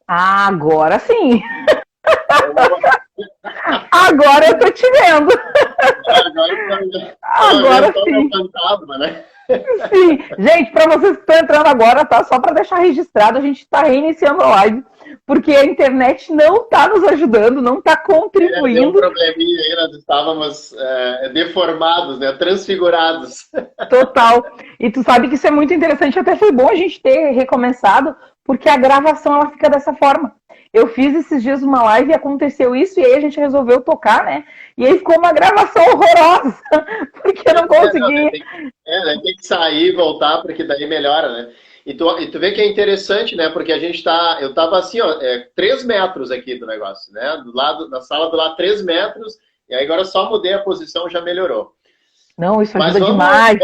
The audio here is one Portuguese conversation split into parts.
Agora sim. Agora Agora eu tô te vendo. estão vendo Agora só meu sim. fantasma, né? Sim. Gente, para vocês que estão entrando agora, tá? Só para deixar registrado, a gente está reiniciando a live, porque a internet não está nos ajudando, não está Deu um contribuindo probleminha aí, nós estávamos deformados, né? Transfigurados. total. E tu sabe que isso é muito interessante, até foi bom a gente ter recomeçado, porque a gravação ela fica dessa forma. Eu fiz esses dias uma live e aconteceu isso, e aí a gente resolveu tocar, né? E aí ficou uma gravação horrorosa, porque eu não Não, consegui. né, tem que sair e voltar, porque daí melhora, né? E tu vê que é interessante, né? Porque a gente tá. Eu tava assim, ó, 3 metros aqui do negócio, né? Do lado, na sala do lado, 3 metros, e aí agora só mudei a posição, já melhorou. Não, isso Mas ajuda vamos, demais.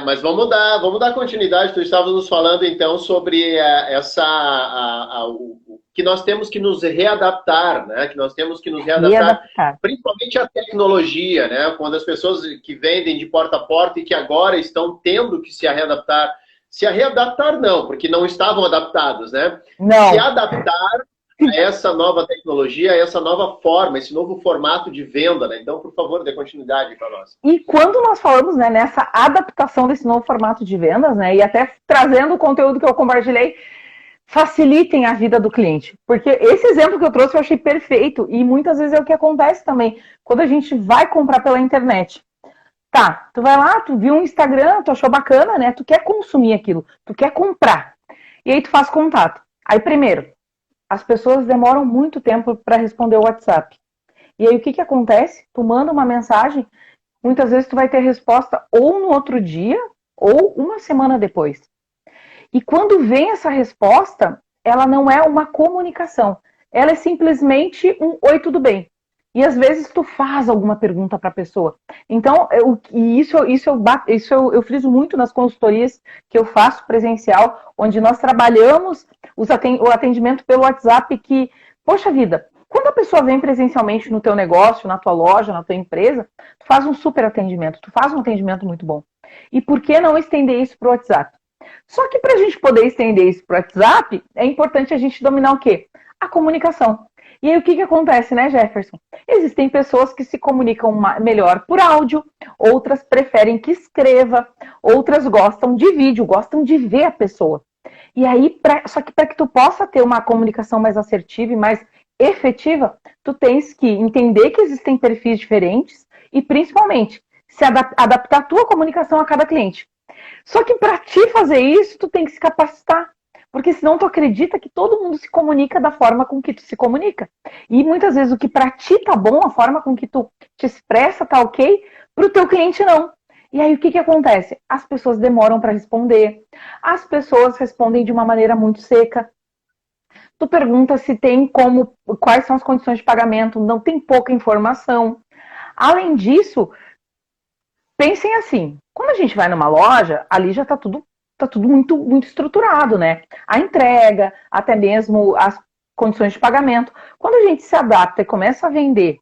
mas vamos dar continuidade. Tu estavas nos falando então sobre o que nós temos que nos readaptar, né? Que nós temos que nos readaptar, Readaptar. principalmente à tecnologia, né? Quando as pessoas que vendem de porta a porta e que agora estão tendo que se readaptar não, porque não estavam adaptados, né? Se Não. adaptar a essa nova tecnologia, a essa nova forma, esse novo formato de venda, né? Então, por favor, dê continuidade para nós. E quando nós falamos, né, nessa adaptação desse novo formato de vendas, né, e até trazendo o conteúdo que eu compartilhei, facilitem a vida do cliente. Porque esse exemplo que eu trouxe eu achei perfeito e muitas vezes é o que acontece também quando a gente vai comprar pela internet. Tá, tu vai lá, tu viu um Instagram, tu achou bacana, né? Tu quer consumir aquilo, tu quer comprar. E aí tu faz contato. Aí primeiro, as pessoas demoram muito tempo para responder o WhatsApp. E aí o que que acontece? Tu manda uma mensagem, muitas vezes tu vai ter resposta ou no outro dia ou uma semana depois. E quando vem essa resposta, ela não é uma comunicação. Ela é simplesmente um oi, tudo bem. E às vezes tu faz alguma pergunta para a pessoa. Então, eu friso muito nas consultorias que eu faço presencial, onde nós trabalhamos o atendimento pelo WhatsApp que, poxa vida, quando a pessoa vem presencialmente no teu negócio, na tua loja, na tua empresa, tu faz um super atendimento, tu faz um atendimento muito bom. E por que não estender isso para o WhatsApp? Só que para a gente poder estender isso para o WhatsApp, é importante a gente dominar o quê? A comunicação. E aí o que acontece, né, Jefferson? Existem pessoas que se comunicam melhor por áudio, outras preferem que escreva, outras gostam de vídeo, gostam de ver a pessoa. E aí, só que para que tu possa ter uma comunicação mais assertiva e mais efetiva, tu tens que entender que existem perfis diferentes e, principalmente, se adaptar a tua comunicação a cada cliente. Só que para te fazer isso, tu tem que se capacitar. Porque senão tu acredita que todo mundo se comunica da forma com que tu se comunica. E muitas vezes o que para ti tá bom, a forma com que tu te expressa tá ok, pro teu cliente não. E aí o que acontece? As pessoas demoram para responder, as pessoas respondem de uma maneira muito seca. Tu pergunta se tem como, quais são as condições de pagamento, não tem pouca informação. Além disso, pensem assim, quando a gente vai numa loja, ali já tá tudo muito, muito estruturado, né? A entrega, até mesmo as condições de pagamento. Quando a gente se adapta e começa a vender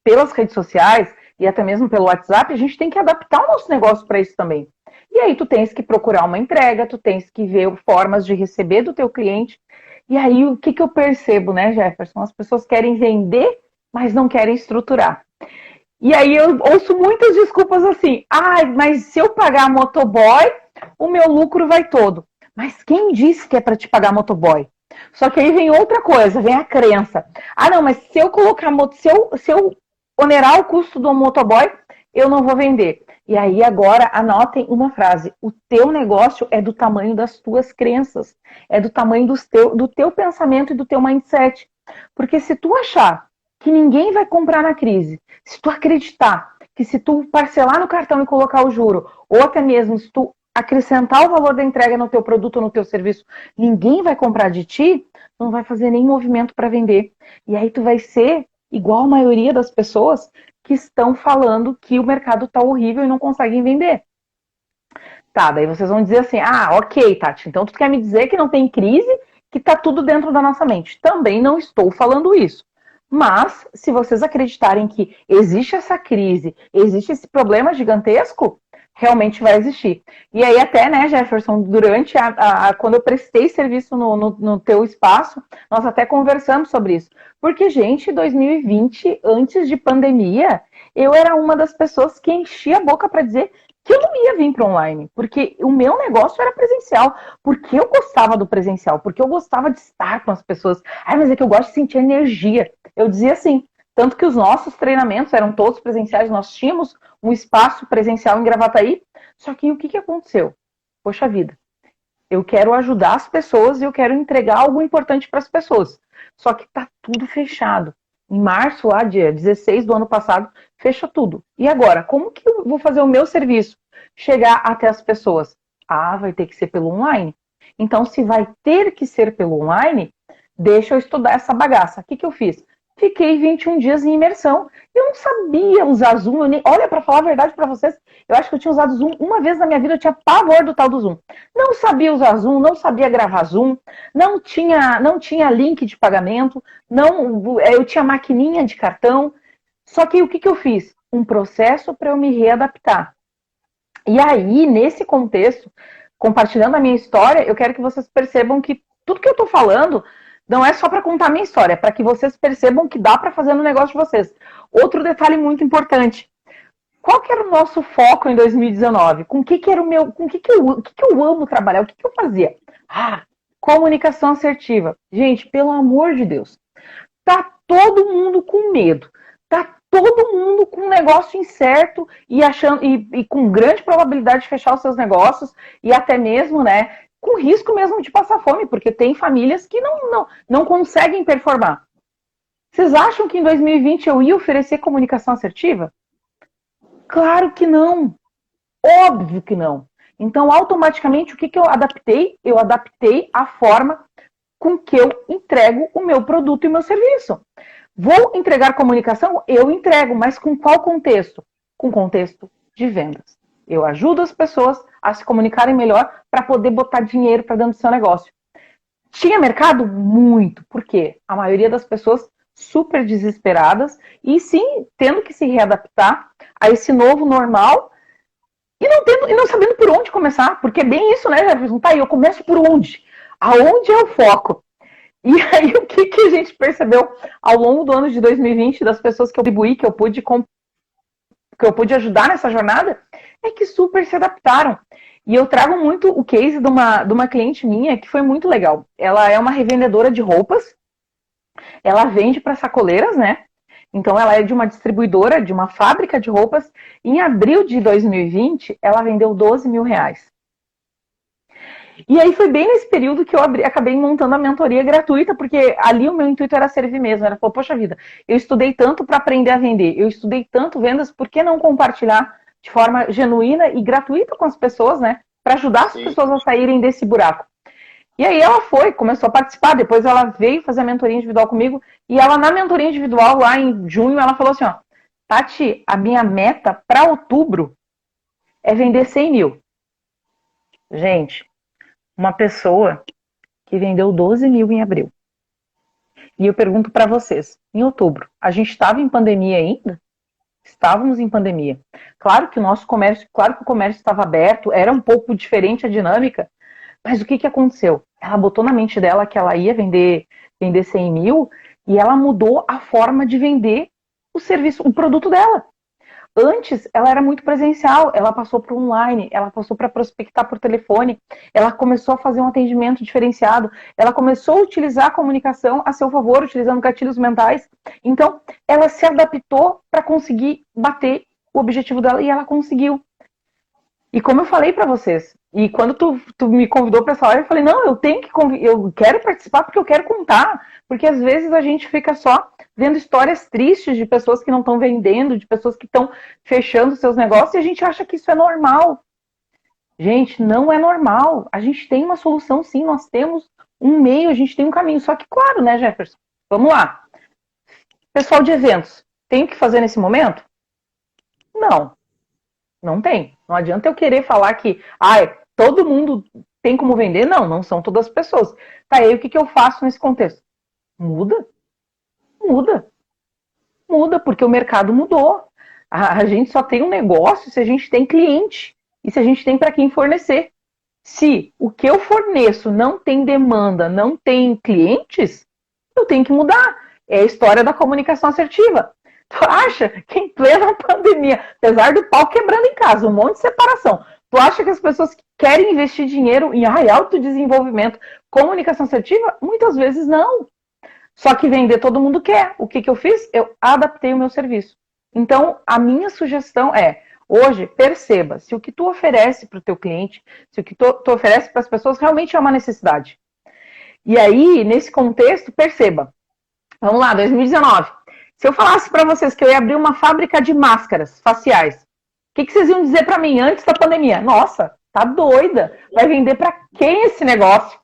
pelas redes sociais e até mesmo pelo WhatsApp, a gente tem que adaptar o nosso negócio para isso também. E aí tu tens que procurar uma entrega, tu tens que ver formas de receber do teu cliente. E aí o que eu percebo, né, Jefferson? As pessoas querem vender, mas não querem estruturar. E aí eu ouço muitas desculpas assim. Ai, mas se eu pagar motoboy, o meu lucro vai todo. Mas quem disse que é para te pagar motoboy? Só que aí vem outra coisa, vem a crença. Ah, não, mas se eu colocar se eu onerar o custo do motoboy, eu não vou vender. E aí agora anotem uma frase: o teu negócio é do tamanho das tuas crenças, é do tamanho do teu pensamento e do teu mindset. Porque se tu achar que ninguém vai comprar na crise, se tu acreditar que se tu parcelar no cartão e colocar o juro, ou até mesmo se tu acrescentar o valor da entrega no teu produto ou no teu serviço, ninguém vai comprar de ti, não vai fazer nem movimento para vender. E aí tu vai ser igual a maioria das pessoas que estão falando que o mercado tá horrível e não conseguem vender. Tá, daí vocês vão dizer assim, ah, ok, Tati, então tu quer me dizer que não tem crise, que tá tudo dentro da nossa mente. Também não estou falando isso. Mas, se vocês acreditarem que existe essa crise, existe esse problema gigantesco, realmente vai existir. E aí até, né, Jefferson, durante quando eu prestei serviço no teu espaço, nós até conversamos sobre isso. Porque, gente, 2020, antes de pandemia, eu era uma das pessoas que enchia a boca para dizer que eu não ia vir para online, porque o meu negócio era presencial, porque eu gostava do presencial, porque eu gostava de estar com as pessoas. Ai, mas é que eu gosto de sentir energia. Eu dizia assim, tanto que os nossos treinamentos eram todos presenciais, nós tínhamos um espaço presencial em Gravataí, só que o que aconteceu? Poxa vida, eu quero ajudar as pessoas e eu quero entregar algo importante para as pessoas. Só que tá tudo fechado. Em março, lá, dia 16 do ano passado, fecha tudo. E agora, como que eu vou fazer o meu serviço chegar até as pessoas? Ah, vai ter que ser pelo online. Então, se vai ter que ser pelo online, deixa eu estudar essa bagaça. O que eu fiz? Fiquei 21 dias em imersão. Eu não sabia usar Zoom. Olha, para falar a verdade para vocês, eu acho que eu tinha usado Zoom uma vez na minha vida, eu tinha pavor do tal do Zoom. Não sabia usar Zoom, não sabia gravar Zoom, não tinha link de pagamento, eu tinha maquininha de cartão. Só que o que eu fiz? Um processo para eu me readaptar. E aí, nesse contexto, compartilhando a minha história, eu quero que vocês percebam que tudo que eu estou falando não é só para contar a minha história, é para que vocês percebam que dá para fazer no negócio de vocês. Outro detalhe muito importante. Qual que era o nosso foco em 2019? Com o que era o meu, com o que eu amo trabalhar? O que eu fazia? Ah, comunicação assertiva. Gente, pelo amor de Deus. Tá todo mundo com medo. Tá todo mundo com um negócio incerto e achando e com grande probabilidade de fechar os seus negócios e até mesmo, né, com risco mesmo de passar fome, porque tem famílias que não conseguem performar. Vocês acham que em 2020 eu ia oferecer comunicação assertiva? Claro que não. Óbvio que não. Então, automaticamente, o que eu adaptei? Eu adaptei a forma com que eu entrego o meu produto e o meu serviço. Vou entregar comunicação? Eu entrego, mas com qual contexto? Com contexto de vendas. Eu ajudo as pessoas a se comunicarem melhor para poder botar dinheiro para dentro do seu negócio. Tinha mercado? Muito. Por quê? A maioria das pessoas super desesperadas e sim, tendo que se readaptar a esse novo normal e não sabendo por onde começar, porque é bem isso, né, Jefferson? Tá aí, eu começo por onde? Aonde é o foco? E aí, o que a gente percebeu ao longo do ano de 2020, das pessoas que eu atribuí, que eu pude ajudar nessa jornada, é que super se adaptaram. E eu trago muito o case de uma cliente minha, que foi muito legal. Ela é uma revendedora de roupas, ela vende para sacoleiras, né? Então, ela é de uma distribuidora, de uma fábrica de roupas. Em abril de 2020, ela vendeu 12 mil reais. E aí foi bem nesse período que eu acabei montando a mentoria gratuita, porque ali o meu intuito era servir mesmo. Ela falou, poxa vida, eu estudei tanto para aprender a vender, eu estudei tanto vendas, por que não compartilhar de forma genuína e gratuita com as pessoas, né? Para ajudar as pessoas a saírem desse buraco. E aí ela começou a participar, depois ela veio fazer a mentoria individual comigo, e ela na mentoria individual, lá em junho, ela falou assim, ó, Tati, a minha meta para outubro é vender 100 mil. Gente, uma pessoa que vendeu 12 mil em abril. E eu pergunto para vocês, em outubro, a gente estava em pandemia ainda? Estávamos em pandemia. Claro que o comércio estava aberto, era um pouco diferente a dinâmica, mas o que aconteceu? Ela botou na mente dela que ela ia vender 100 mil e ela mudou a forma de vender o serviço, o produto dela. Antes, ela era muito presencial, ela passou para online, ela passou para prospectar por telefone, ela começou a fazer um atendimento diferenciado, ela começou a utilizar a comunicação a seu favor, utilizando gatilhos mentais. Então, ela se adaptou para conseguir bater o objetivo dela e ela conseguiu. E como eu falei para vocês, e quando tu me convidou para essa live, eu falei, não, eu quero participar porque eu quero contar, porque às vezes a gente fica só vendo histórias tristes de pessoas que não estão vendendo, de pessoas que estão fechando seus negócios, e a gente acha que isso é normal. Gente, não é normal. A gente tem uma solução sim, nós temos um meio, a gente tem um caminho. Só que, claro, né, Jefferson? Vamos lá. Pessoal de eventos, tem o que fazer nesse momento? Não. Não tem. Não adianta eu querer falar que todo mundo tem como vender. Não são todas as pessoas. Tá, aí o que eu faço nesse contexto? Muda. Muda, porque o mercado mudou. A gente só tem um negócio se a gente tem cliente. e se a gente tem para quem fornecer. Se o que eu forneço não tem demanda, não tem clientes, eu tenho que mudar. É a história da comunicação assertiva. Tu acha que em plena pandemia, apesar do pau quebrando em casa, um monte de separação, tu acha que as pessoas que querem investir dinheiro em autodesenvolvimento, comunicação assertiva? Muitas vezes não. Só que vender todo mundo quer. O que eu fiz? Eu adaptei o meu serviço. Então, a minha sugestão é, hoje, perceba se o que tu oferece para o teu cliente, se o que tu oferece para as pessoas realmente é uma necessidade. E aí, nesse contexto, perceba. Vamos lá, 2019. Se eu falasse para vocês que eu ia abrir uma fábrica de máscaras faciais, o que vocês iam dizer para mim antes da pandemia? Nossa, tá doida. Vai vender para quem esse negócio?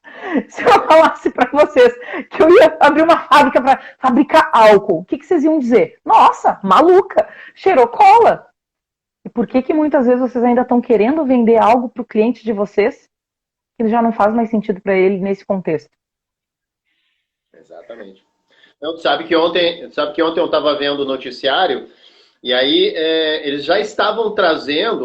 Se eu falasse para vocês que eu ia abrir uma fábrica para fabricar álcool, o que vocês iam dizer? Nossa, maluca, cheirou cola. E por que muitas vezes vocês ainda estão querendo vender algo para o cliente de vocês que já não faz mais sentido para ele nesse contexto? Exatamente. Então, sabe que ontem eu estava vendo o noticiário e aí eles já estavam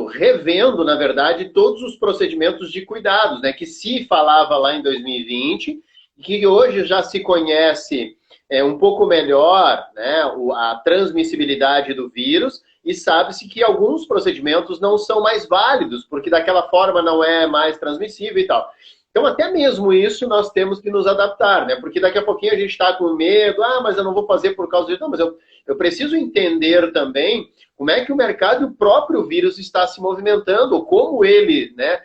revendo, na verdade, todos os procedimentos de cuidados, né? Que se falava lá em 2020, que hoje já se conhece um pouco melhor, né, a transmissibilidade do vírus e sabe-se que alguns procedimentos não são mais válidos, porque daquela forma não é mais transmissível e tal. Então, até mesmo isso nós temos que nos adaptar, né? Porque daqui a pouquinho a gente está com medo, mas eu não vou fazer por causa disso. Não, mas eu preciso entender também como é que o mercado e o próprio vírus está se movimentando, como ele, né,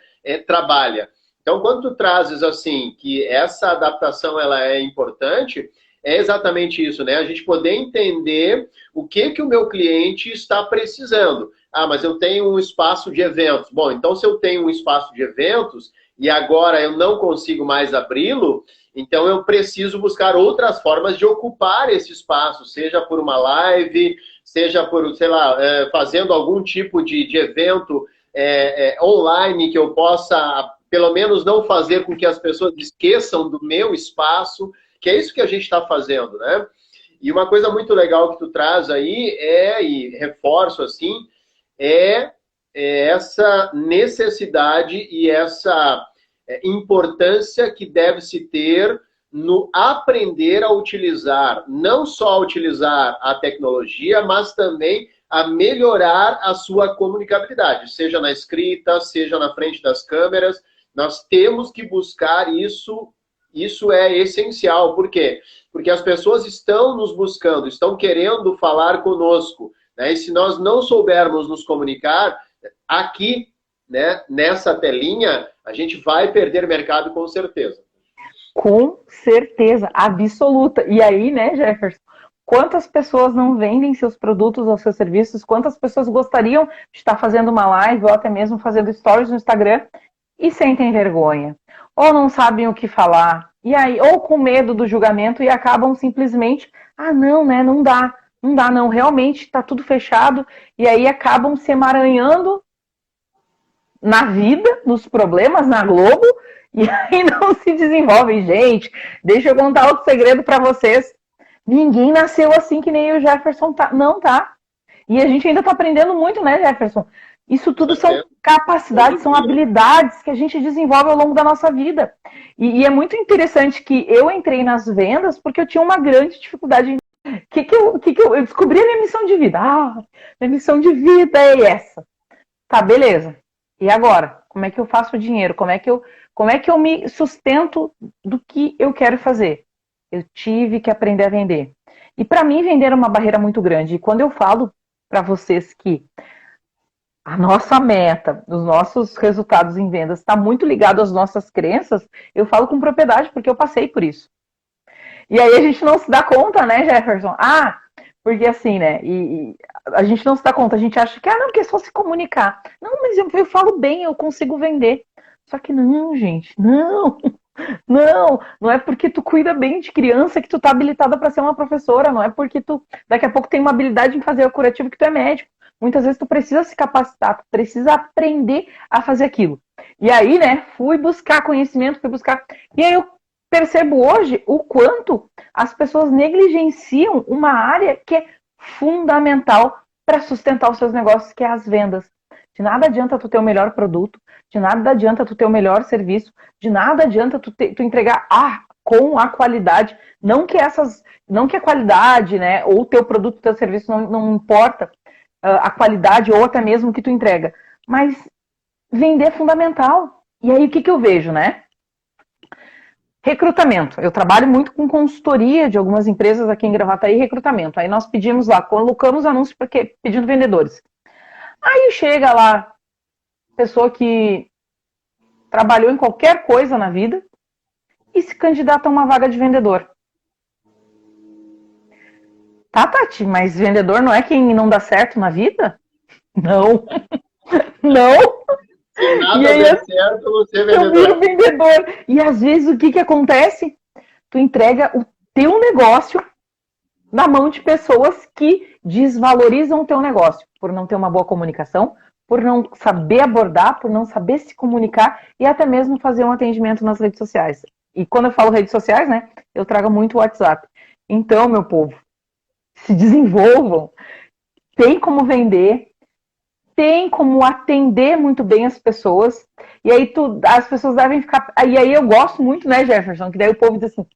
trabalha. Então, quando tu trazes assim, que essa adaptação ela é importante, é exatamente isso, né? A gente poder entender o que o meu cliente está precisando. Mas eu tenho um espaço de eventos. Bom, então se eu tenho um espaço de eventos e agora eu não consigo mais abri-lo, então eu preciso buscar outras formas de ocupar esse espaço, seja por uma live, seja por, sei lá, fazendo algum tipo de evento online que eu possa, pelo menos, não fazer com que as pessoas esqueçam do meu espaço, que é isso que a gente está fazendo, né? E uma coisa muito legal que tu traz aí e reforço assim, essa necessidade e essa importância que deve se ter no aprender a utilizar, não só utilizar a tecnologia, mas também a melhorar a sua comunicabilidade, seja na escrita, seja na frente das câmeras. Nós temos que buscar isso. Isso é essencial. Por quê? Porque as pessoas estão nos buscando, estão querendo falar conosco, né? E se nós não soubermos nos comunicar, aqui, né, nessa telinha, a gente vai perder mercado com certeza. Com certeza, absoluta. E aí, né, Jefferson, quantas pessoas não vendem seus produtos ou seus serviços, quantas pessoas gostariam de estar fazendo uma live ou até mesmo fazendo stories no Instagram e sentem vergonha, ou não sabem o que falar, e aí, ou com medo do julgamento e acabam simplesmente, não, né, não dá, realmente está tudo fechado, e aí acabam se emaranhando na vida, nos problemas, na Globo, e aí não se desenvolvem. Gente, deixa eu contar outro segredo para vocês. Ninguém nasceu assim que nem o Jefferson não tá. E a gente ainda está aprendendo muito, né, Jefferson? Isso tudo são capacidades, são habilidades que a gente desenvolve ao longo da nossa vida. E é muito interessante que eu entrei nas vendas porque eu tinha uma grande dificuldade. Eu descobri a minha missão de vida. Minha missão de vida é essa. Tá, beleza. E agora? Como é que eu faço dinheiro? Como é que eu me sustento do que eu quero fazer? Eu tive que aprender a vender. E para mim, vender é uma barreira muito grande. E quando eu falo para vocês que a nossa meta, os nossos resultados em vendas está muito ligado às nossas crenças, eu falo com propriedade, porque eu passei por isso. E aí a gente não se dá conta, né, Jefferson? Porque assim, né, e a gente não se dá conta, a gente acha que, não, porque é só se comunicar. Não, mas eu falo bem, eu consigo vender. Só que não, gente, não é porque tu cuida bem de criança que tu tá habilitada para ser uma professora, não é porque tu daqui a pouco tem uma habilidade em fazer o curativo que tu é médico. Muitas vezes tu precisa se capacitar, tu precisa aprender a fazer aquilo. E aí, né, fui buscar conhecimento, E aí eu percebo hoje o quanto as pessoas negligenciam uma área que é fundamental para sustentar os seus negócios, que é as vendas. De nada adianta tu ter o melhor produto, de nada adianta tu ter o melhor serviço, de nada adianta tu entregar com a qualidade. Não que a qualidade, né, ou o teu produto, teu serviço não importa a qualidade ou até mesmo o que tu entrega. Mas vender é fundamental. E aí o que eu vejo, né? Recrutamento. Eu trabalho muito com consultoria de algumas empresas aqui em Gravataí, recrutamento. Aí nós pedimos lá, colocamos anúncios pedindo vendedores. Aí chega lá, pessoa que trabalhou em qualquer coisa na vida e se candidata a uma vaga de vendedor. Tá, Tati, mas vendedor não é quem não dá certo na vida? Não. Não. Se nada der certo, você é vendedor. Eu viro vendedor. E às vezes o que acontece? Tu entrega o teu negócio na mão de pessoas que desvalorizam o teu negócio, por não ter uma boa comunicação, por não saber abordar, por não saber se comunicar e até mesmo fazer um atendimento nas redes sociais. E quando eu falo redes sociais, né, eu trago muito o WhatsApp. Então, meu povo, se desenvolvam, tem como vender, tem como atender muito bem as pessoas, e aí as pessoas devem ficar... E aí eu gosto muito, né, Jefferson, que daí o povo diz assim,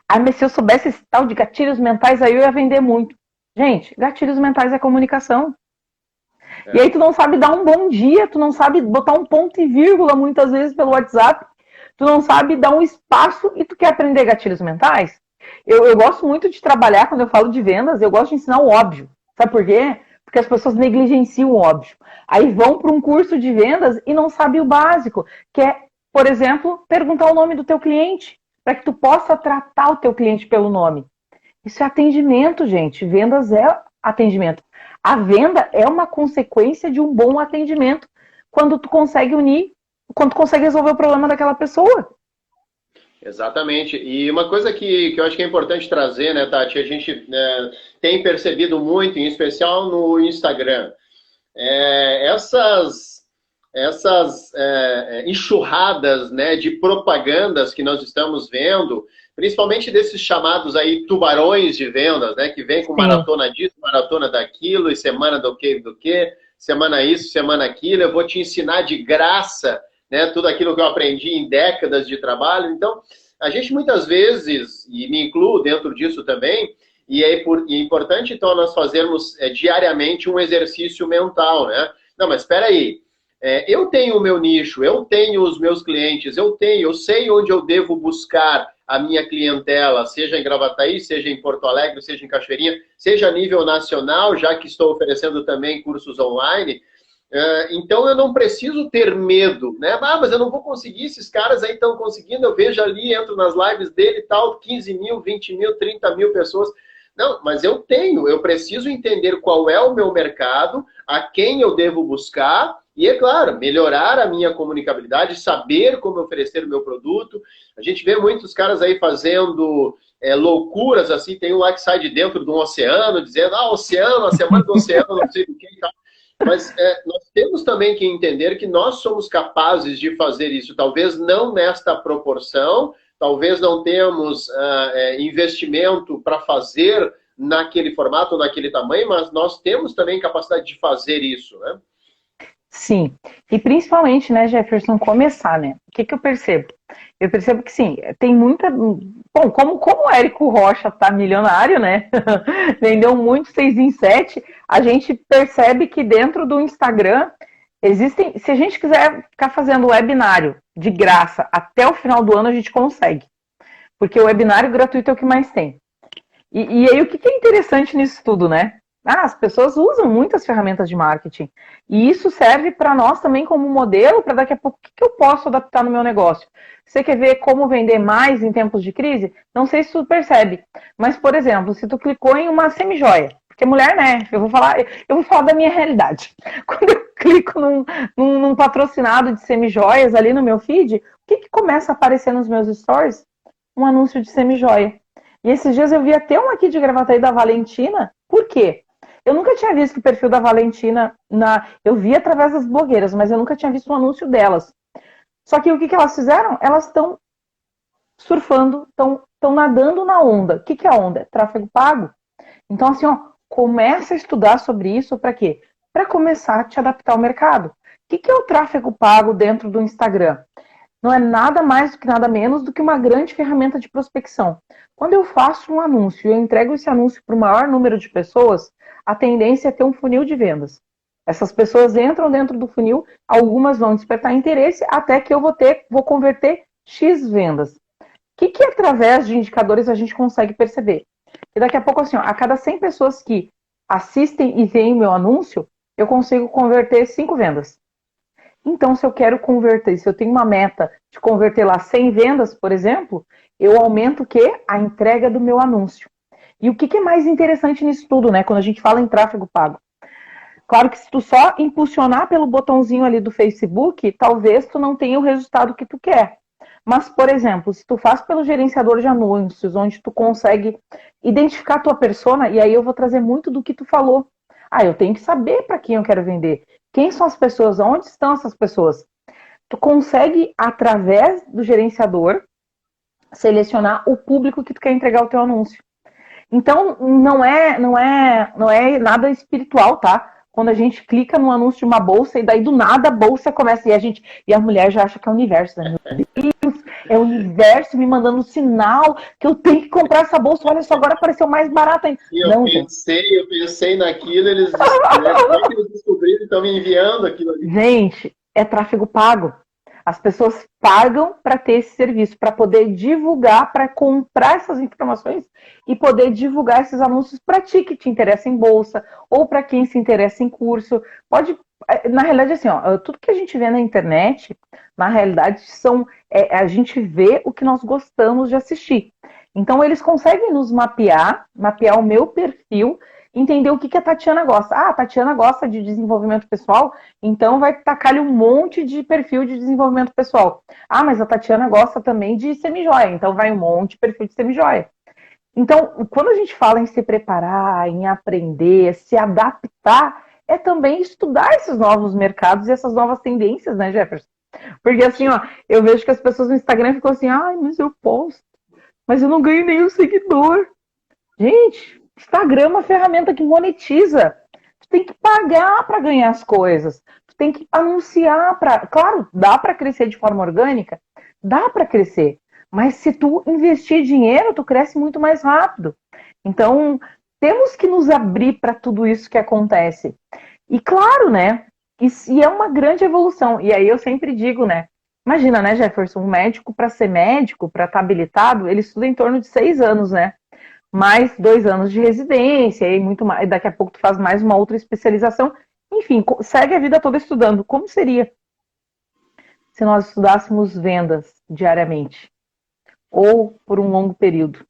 mas se eu soubesse esse tal de gatilhos mentais, aí eu ia vender muito. Gente, gatilhos mentais é comunicação. E aí tu não sabe dar um bom dia, tu não sabe botar um ponto e vírgula muitas vezes pelo WhatsApp, tu não sabe dar um espaço e tu quer aprender gatilhos mentais. Eu gosto muito de trabalhar, quando eu falo de vendas, eu gosto de ensinar o óbvio. Sabe por quê? Porque as pessoas negligenciam o óbvio. Aí vão para um curso de vendas e não sabem o básico, que é, por exemplo, perguntar o nome do teu cliente, para que tu possa tratar o teu cliente pelo nome. Isso é atendimento, gente. Vendas é atendimento. A venda é uma consequência de um bom atendimento, quando tu consegue unir, quando tu consegue resolver o problema daquela pessoa. Exatamente. E uma coisa que eu acho que é importante trazer, né, Tati, a gente tem percebido muito, em especial no Instagram, essas enxurradas, né, de propagandas que nós estamos vendo, principalmente desses chamados aí tubarões de vendas, né, que vem com maratona disso, maratona daquilo, e semana do que, semana isso, semana aquilo, eu vou te ensinar de graça, né, tudo aquilo que eu aprendi em décadas de trabalho. Então, a gente muitas vezes, e me incluo dentro disso também, e é importante então nós fazermos diariamente um exercício mental, né? Não, mas espera aí, eu tenho o meu nicho, eu tenho os meus clientes, eu sei onde eu devo buscar a minha clientela, seja em Gravataí, seja em Porto Alegre, seja em Cachoeirinha, seja a nível nacional, já que estou oferecendo também cursos online. Então eu não preciso ter medo, né? Mas eu não vou conseguir, esses caras aí estão conseguindo, eu vejo ali, entro nas lives dele e tal, 15 mil, 20 mil, 30 mil pessoas. Não, mas eu preciso entender qual é o meu mercado, a quem eu devo buscar e, é claro, melhorar a minha comunicabilidade, saber como oferecer o meu produto. A gente vê muitos caras aí fazendo loucuras, assim, tem um lá que sai de dentro de um oceano, dizendo, oceano, a semana do oceano, não sei do que e tal. Mas nós temos também que entender que nós somos capazes de fazer isso, talvez não nesta proporção, talvez não tenhamos investimento para fazer naquele formato, naquele tamanho, mas nós temos também capacidade de fazer isso, né? Sim, e principalmente, né, Jefferson, começar, né? O que eu percebo? Eu percebo que, sim, tem muita... Bom, como o Érico Rocha tá milionário, né? Vendeu muito 6 em 7, a gente percebe que dentro do Instagram existem... Se a gente quiser ficar fazendo webinário de graça até o final do ano, a gente consegue. Porque o webinário gratuito é o que mais tem. E aí, o que é interessante nisso tudo, né? As pessoas usam muitas ferramentas de marketing. E isso serve para nós também como modelo, para daqui a pouco, o que eu posso adaptar no meu negócio? Você quer ver como vender mais em tempos de crise? Não sei se tu percebe. Mas, por exemplo, se tu clicou em uma semijoia, porque mulher, né? Eu vou falar da minha realidade. Quando eu clico num patrocinado de semijoias ali no meu feed, o que começa a aparecer nos meus stories? Um anúncio de semijoia. E esses dias eu vi até um aqui de Gravataí da Valentina. Por quê? Eu nunca tinha visto o perfil da Valentina, eu vi através das blogueiras, mas eu nunca tinha visto o anúncio delas. Só que o que elas fizeram? Elas estão surfando, estão nadando na onda. O que é a onda? É tráfego pago. Então, assim, começa a estudar sobre isso para quê? Para começar a te adaptar ao mercado. que é o tráfego pago dentro do Instagram? Não é nada mais do que nada menos do que uma grande ferramenta de prospecção. Quando eu faço um anúncio e eu entrego esse anúncio para o maior número de pessoas, a tendência é ter um funil de vendas. Essas pessoas entram dentro do funil, algumas vão despertar interesse, até que eu vou converter X vendas. O que através de indicadores a gente consegue perceber? E daqui a pouco, assim, ó, a cada 100 pessoas que assistem e veem meu anúncio, eu consigo converter 5 vendas. Então, se eu quero converter, se eu tenho uma meta de converter lá 100 vendas, por exemplo, eu aumento o quê? A entrega do meu anúncio. E o que é mais interessante nisso tudo, né? Quando a gente fala em tráfego pago. Claro que se tu só impulsionar pelo botãozinho ali do Facebook, talvez tu não tenha o resultado que tu quer. Mas, por exemplo, se tu faz pelo gerenciador de anúncios, onde tu consegue identificar a tua persona, e aí eu vou trazer muito do que tu falou. Ah, eu tenho que saber para quem eu quero vender. Quem são as pessoas? Onde estão essas pessoas? Tu consegue, através do gerenciador, selecionar o público que tu quer entregar o teu anúncio. Então, não é nada espiritual, tá? Quando a gente clica no anúncio de uma bolsa e daí do nada a bolsa começa e a mulher já acha que é o universo, né? Meu Deus, é o universo me mandando um sinal que eu tenho que comprar essa bolsa. Olha só, agora apareceu mais barata ainda. E Não, gente. eu pensei naquilo, eles, né, como é que eles descobriram e estão me enviando aquilo ali? Gente, é tráfego pago. As pessoas pagam para ter esse serviço, para poder divulgar, para comprar essas informações e poder divulgar esses anúncios para ti que te interessa em bolsa ou para quem se interessa em curso. Pode, na realidade, assim, ó, tudo que a gente vê na internet, na realidade, a gente vê o que nós gostamos de assistir. Então, eles conseguem nos mapear o meu perfil, entender o que a Tatiana gosta. Ah, a Tatiana gosta de desenvolvimento pessoal, então vai tacar-lhe um monte de perfil de desenvolvimento pessoal. Ah, mas a Tatiana gosta também de semijoia, então vai um monte de perfil de semijoia. Então, quando a gente fala em se preparar, em aprender, se adaptar, é também estudar esses novos mercados e essas novas tendências, né, Jefferson? Porque assim, ó, eu vejo que as pessoas no Instagram ficam assim, ai, mas eu posto, mas eu não ganho nenhum seguidor. Gente, Instagram é uma ferramenta que monetiza. Tu tem que pagar para ganhar as coisas. Tu tem que anunciar para. Claro, dá para crescer de forma orgânica? Dá para crescer. Mas se tu investir dinheiro, tu cresce muito mais rápido. Então, temos que nos abrir para tudo isso que acontece. E claro, né? E é uma grande evolução. E aí eu sempre digo, né? Imagina, né, Jefferson, um médico para ser médico, para estar habilitado, ele estuda em torno de 6 anos, né? Mais 2 anos de residência, e muito mais, daqui a pouco tu faz mais uma outra especialização. Enfim, segue a vida toda estudando. Como seria se nós estudássemos vendas diariamente? Ou por um longo período?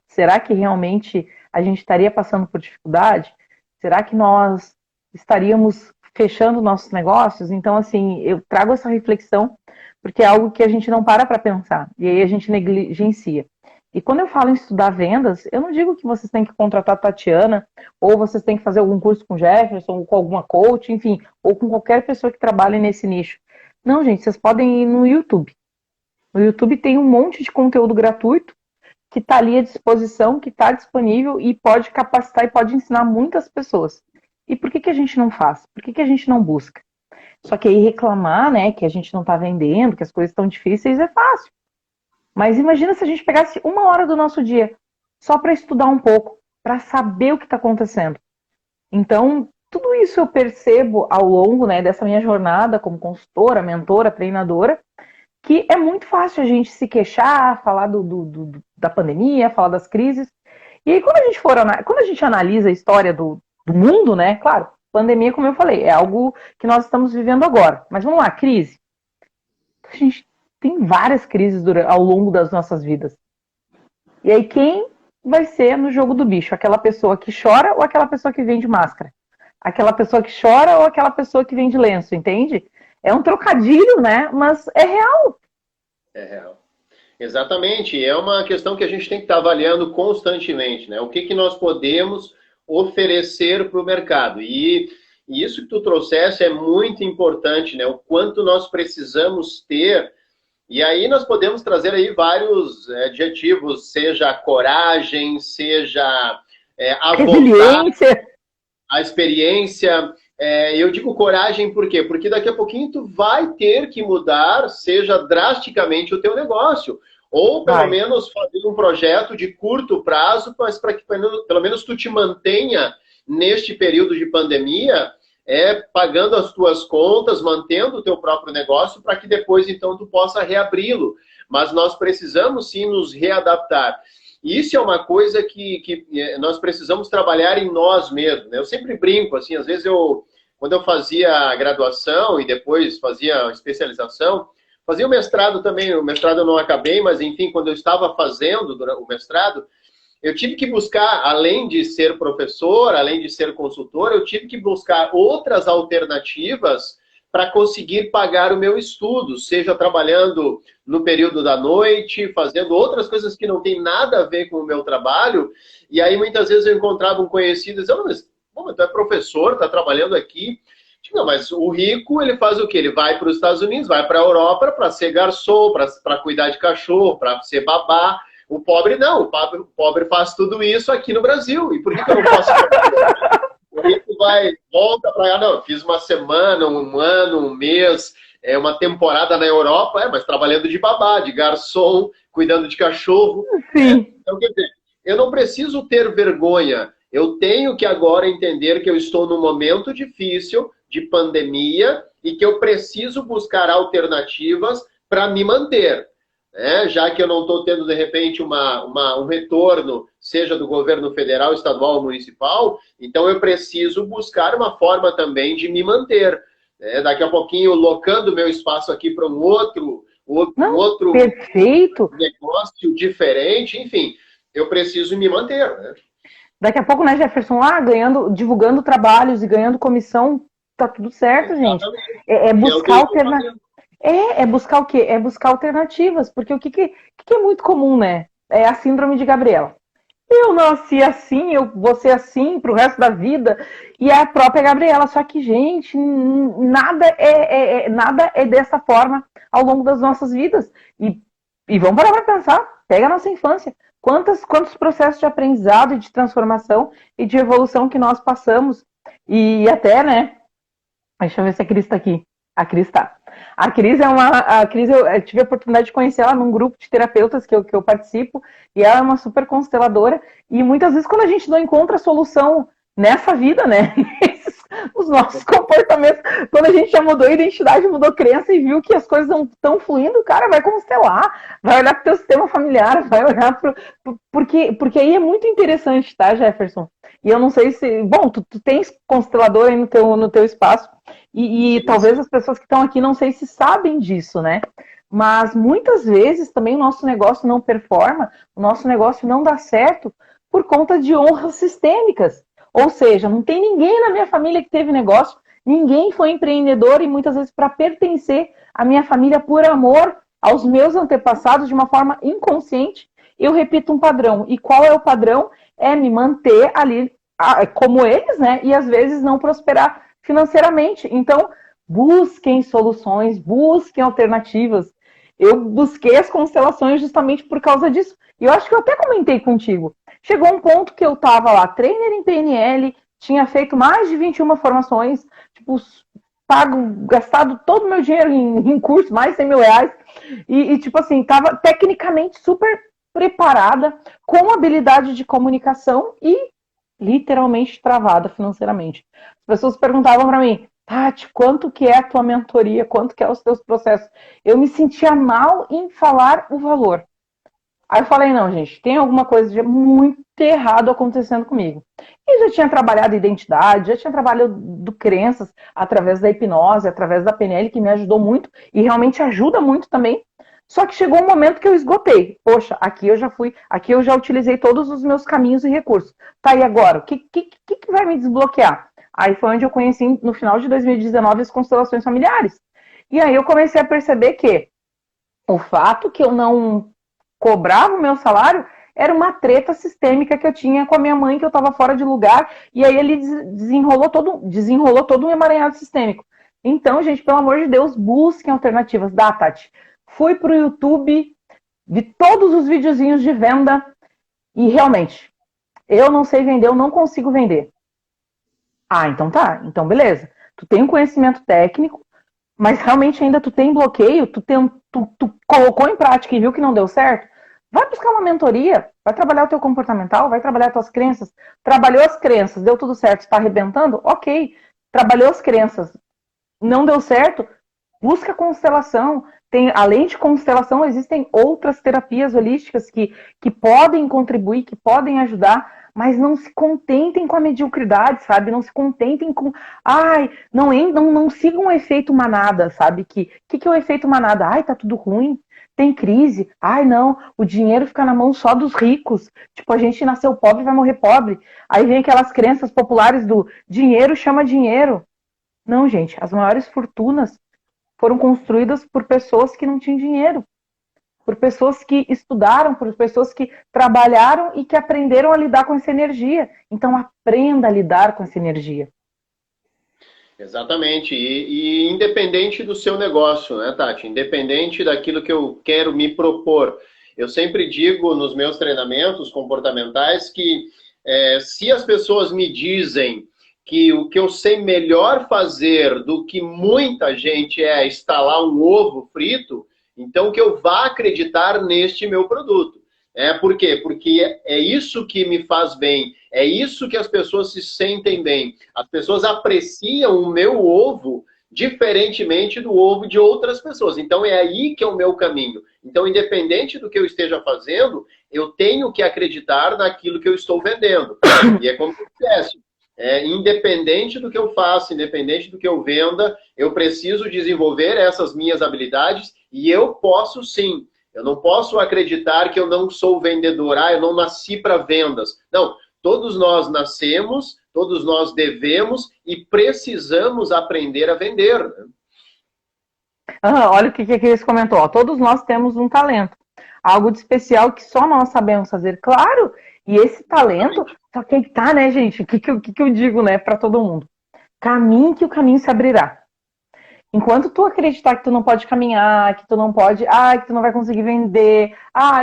Será que realmente a gente estaria passando por dificuldade? Será que nós estaríamos fechando nossos negócios? Então, assim, eu trago essa reflexão porque é algo que a gente não para pensar. E aí a gente negligencia. E quando eu falo em estudar vendas, eu não digo que vocês têm que contratar a Tatiana, ou vocês têm que fazer algum curso com o Jefferson, ou com alguma coach, enfim, ou com qualquer pessoa que trabalhe nesse nicho. Não, gente, vocês podem ir no YouTube. No YouTube tem um monte de conteúdo gratuito que está ali à disposição, que está disponível e pode capacitar e pode ensinar muitas pessoas. E por que a gente não faz? Por que a gente não busca? Só que aí reclamar, né, que a gente não está vendendo, que as coisas estão difíceis, é fácil. Mas imagina se a gente pegasse 1 hora do nosso dia só para estudar um pouco, para saber o que está acontecendo. Então, tudo isso eu percebo ao longo, né, dessa minha jornada como consultora, mentora, treinadora, que é muito fácil a gente se queixar, falar da pandemia, falar das crises. E aí, quando a gente analisa a história do mundo, né, claro, pandemia, como eu falei, é algo que nós estamos vivendo agora. Mas vamos lá, crise. A gente tem várias crises ao longo das nossas vidas. E aí, quem vai ser no jogo do bicho? Aquela pessoa que chora ou aquela pessoa que vende máscara? Aquela pessoa que chora ou aquela pessoa que vende lenço, entende? É um trocadilho, né? Mas é real. É real. Exatamente. É uma questão que a gente tem que estar avaliando constantemente, né? O que nós podemos oferecer para o mercado. E isso que tu trouxesse é muito importante, né? O quanto nós precisamos ter. E aí nós podemos trazer aí vários adjetivos, seja coragem, seja a resiliência, vontade, a experiência, Eu digo coragem por quê? Porque daqui a pouquinho tu vai ter que mudar, seja drasticamente, o teu negócio. Ou pelo Vai. menos fazer um projeto de curto prazo, mas para que pelo menos tu te mantenha neste período de pandemia, pagando as tuas contas, mantendo o teu próprio negócio, para que depois então tu possa reabri-lo. Mas nós precisamos sim nos readaptar. E isso é uma coisa que nós precisamos trabalhar em nós mesmos, né? Eu sempre brinco, assim, às vezes quando eu fazia graduação e depois fazia especialização, fazia o mestrado também, o mestrado eu não acabei, mas enfim, quando eu estava fazendo o mestrado, eu tive que buscar, além de ser professor, além de ser consultor, eu tive que buscar outras alternativas para conseguir pagar o meu estudo, seja trabalhando no período da noite, fazendo outras coisas que não tem nada a ver com o meu trabalho. E aí muitas vezes eu encontrava um conhecido e dizia, mas tu é professor, está trabalhando aqui. Não, mas o rico, ele faz o quê? Ele vai para os Estados Unidos, vai para a Europa para ser garçom, para cuidar de cachorro, para ser babá. O pobre não, o pobre faz tudo isso aqui no Brasil. E por que eu não posso fazer? O rico volta para cá, não, fiz uma semana, um ano, um mês, uma temporada na Europa, mas trabalhando de babá, de garçom, cuidando de cachorro. Sim. Então, quer dizer, eu não preciso ter vergonha. Eu tenho que agora entender que eu estou num momento difícil de pandemia e que eu preciso buscar alternativas para me manter. Já que eu não estou tendo, de repente, um retorno, seja do governo federal, estadual ou municipal, então eu preciso buscar uma forma também de me manter. Daqui a pouquinho, locando meu espaço aqui para um outro perfeito. negócio diferente, enfim, eu preciso me manter. Né? Daqui a pouco, né, Jefferson, divulgando trabalhos e ganhando comissão, tá tudo certo, gente. É buscar alternativas. É buscar o quê? É buscar alternativas, porque o que é muito comum, né? É a síndrome de Gabriela. Eu nasci assim, eu vou ser assim pro resto da vida, e a própria Gabriela. Só que, gente, nada é dessa forma ao longo das nossas vidas. E vamos parar para pensar, pega a nossa infância. Quantos processos de aprendizado e de transformação e de evolução que nós passamos. E até, né? Deixa eu ver se a Cris está aqui. A Cris está. A Cris eu tive a oportunidade de conhecer ela num grupo de terapeutas que eu participo, e ela é uma super consteladora, e muitas vezes quando a gente não encontra solução nessa vida, né, os nossos comportamentos, quando a gente já mudou a identidade, mudou a crença e viu que as coisas não estão fluindo, o cara vai constelar, vai olhar para o teu sistema familiar, vai olhar porque aí é muito interessante, tá, Jefferson? E eu não sei se... Bom, tu tens constelador aí no teu espaço, e talvez as pessoas que estão aqui não sei se sabem disso, né? Mas muitas vezes também o nosso negócio não performa, o nosso negócio não dá certo por conta de honras sistêmicas. Ou seja, não tem ninguém na minha família que teve negócio, ninguém foi empreendedor, e muitas vezes para pertencer à minha família por amor aos meus antepassados de uma forma inconsciente, eu repito um padrão. E qual é o padrão? É me manter ali como eles, né? E às vezes não prosperar financeiramente. Então, busquem soluções, busquem alternativas. Eu busquei as constelações justamente por causa disso. E eu acho que eu até comentei contigo. Chegou um ponto que eu estava lá, trainer em PNL, tinha feito mais de 21 formações, tipo, gastado todo o meu dinheiro em curso, mais de 100 mil reais, e tipo assim, estava tecnicamente super preparada, com habilidade de comunicação e literalmente travada financeiramente. As pessoas perguntavam para mim, Tati, quanto que é a tua mentoria? Quanto que é os teus processos? Eu me sentia mal em falar o valor. Aí eu falei, não, gente, tem alguma coisa de muito errado acontecendo comigo. E já tinha trabalhado identidade, já tinha trabalhado crenças através da hipnose, através da PNL, que me ajudou muito e realmente ajuda muito também. Só que chegou um momento que eu esgotei. Poxa, aqui eu já utilizei todos os meus caminhos e recursos. Tá, e agora? O que vai me desbloquear? Aí foi onde eu conheci, no final de 2019, as constelações familiares. E aí eu comecei a perceber que o fato que eu não cobrava o meu salário era uma treta sistêmica que eu tinha com a minha mãe, que eu estava fora de lugar, e aí ele desenrolou todo um emaranhado sistêmico. Então, gente, pelo amor de Deus, busquem alternativas. Tati. Fui pro YouTube, vi todos os videozinhos de venda, e realmente, eu não sei vender, eu não consigo vender. Ah, então tá. Então beleza. Tu tem um conhecimento técnico, mas realmente ainda tu tem bloqueio, tu colocou em prática e viu que não deu certo, vai buscar uma mentoria, vai trabalhar o teu comportamental, vai trabalhar as tuas crenças. Trabalhou as crenças, deu tudo certo, está arrebentando? Ok. Trabalhou as crenças, não deu certo, busca constelação. Tem, além de constelação, existem outras terapias holísticas que podem contribuir, que podem ajudar, mas não se contentem com a mediocridade, sabe? Não se contentem com. Ai, não sigam o efeito manada, sabe? Que é o efeito manada? Ai, tá tudo ruim, tem crise. Ai, não, o dinheiro fica na mão só dos ricos. Tipo, a gente nasceu pobre e vai morrer pobre. Aí vem aquelas crenças populares do dinheiro chama dinheiro. Não, gente, as maiores fortunas foram construídas por pessoas que não tinham dinheiro, por pessoas que estudaram, por pessoas que trabalharam e que aprenderam a lidar com essa energia. Então, aprenda a lidar com essa energia. Exatamente. E independente do seu negócio, né, Tati? Independente daquilo que eu quero me propor. Eu sempre digo nos meus treinamentos comportamentais que se as pessoas me dizem que o que eu sei melhor fazer do que muita gente é instalar um ovo frito, então que eu vá acreditar neste meu produto. Por quê? Porque é isso que me faz bem, é isso que as pessoas se sentem bem. As pessoas apreciam o meu ovo diferentemente do ovo de outras pessoas. Então é aí que é o meu caminho. Então, independente do que eu esteja fazendo, eu tenho que acreditar naquilo que eu estou vendendo. E é como se dissesse, independente do que eu faça, independente do que eu venda, eu preciso desenvolver essas minhas habilidades e eu posso sim. Eu não posso acreditar que eu não sou vendedor, eu não nasci para vendas. Não, todos nós nascemos, todos nós devemos e precisamos aprender a vender. Né? Olha o que eles comentou. Ó, todos nós temos um talento, algo de especial que só nós sabemos fazer. Claro, e esse talento, só que tá, né, gente? O que eu digo, né, para todo mundo? Caminhe que o caminho se abrirá. Enquanto tu acreditar que tu não pode caminhar, que tu não pode, que tu não vai conseguir vender,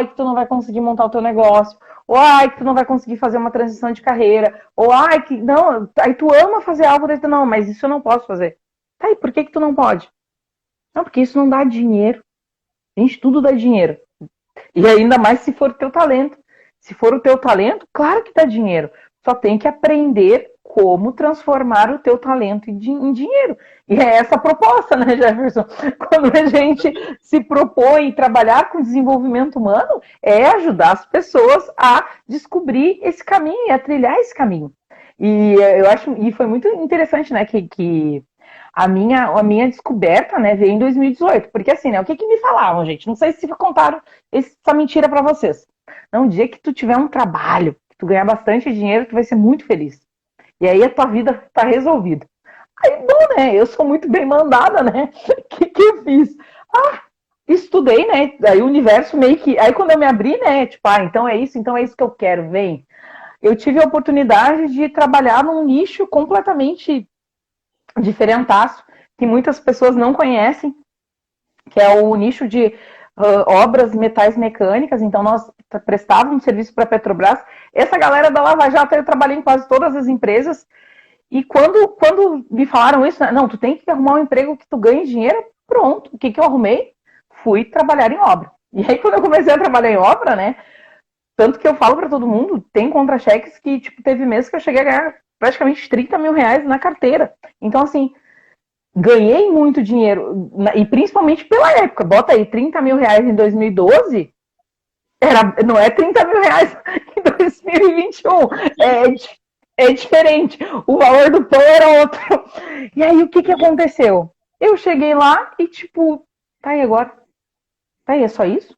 que tu não vai conseguir montar o teu negócio, ou que tu não vai conseguir fazer uma transição de carreira, ou que não, aí tu ama fazer algo, daí tu não, mas isso eu não posso fazer. Tá, e por que tu não pode? Não, porque isso não dá dinheiro. Gente, tudo dá dinheiro. E ainda mais se for o teu talento. Se for o teu talento, claro que dá dinheiro. Só tem que aprender como transformar o teu talento em dinheiro. E é essa a proposta, né, Jefferson? Quando a gente se propõe trabalhar com desenvolvimento humano, é ajudar as pessoas a descobrir esse caminho, a trilhar esse caminho. E eu acho, e foi muito interessante, né, que a minha descoberta, né, veio em 2018. Porque assim, né, o que me falavam, gente? Não sei se contaram essa mentira para vocês. Não, o dia que tu tiver um trabalho, que tu ganhar bastante dinheiro, tu vai ser muito feliz. E aí a tua vida tá resolvida. Aí, bom, né? Eu sou muito bem mandada, né? O que eu fiz? Estudei, né? Aí o universo meio que... Aí quando eu me abri, né? Tipo, então é isso que eu quero, vem. Eu tive a oportunidade de trabalhar num nicho completamente diferentaço, que muitas pessoas não conhecem, que é o nicho de obras metais mecânicas. Então nós prestávamos serviço para a Petrobras. Essa galera da Lava Jato, eu trabalhei em quase todas as empresas. E quando me falaram isso, não, tu tem que arrumar um emprego que tu ganhe dinheiro, pronto. O que eu arrumei? Fui trabalhar em obra. E aí quando eu comecei a trabalhar em obra, né, tanto que eu falo para todo mundo, tem contra-cheques que, tipo, teve meses que eu cheguei a ganhar praticamente 30 mil reais na carteira. Então, assim, ganhei muito dinheiro, e principalmente pela época. Bota aí, 30 mil reais em 2012, não é 30 mil reais em 2021. É diferente. O valor do pão era outro. E aí, o que aconteceu? Eu cheguei lá e, tipo, tá aí agora? Tá aí, é só isso?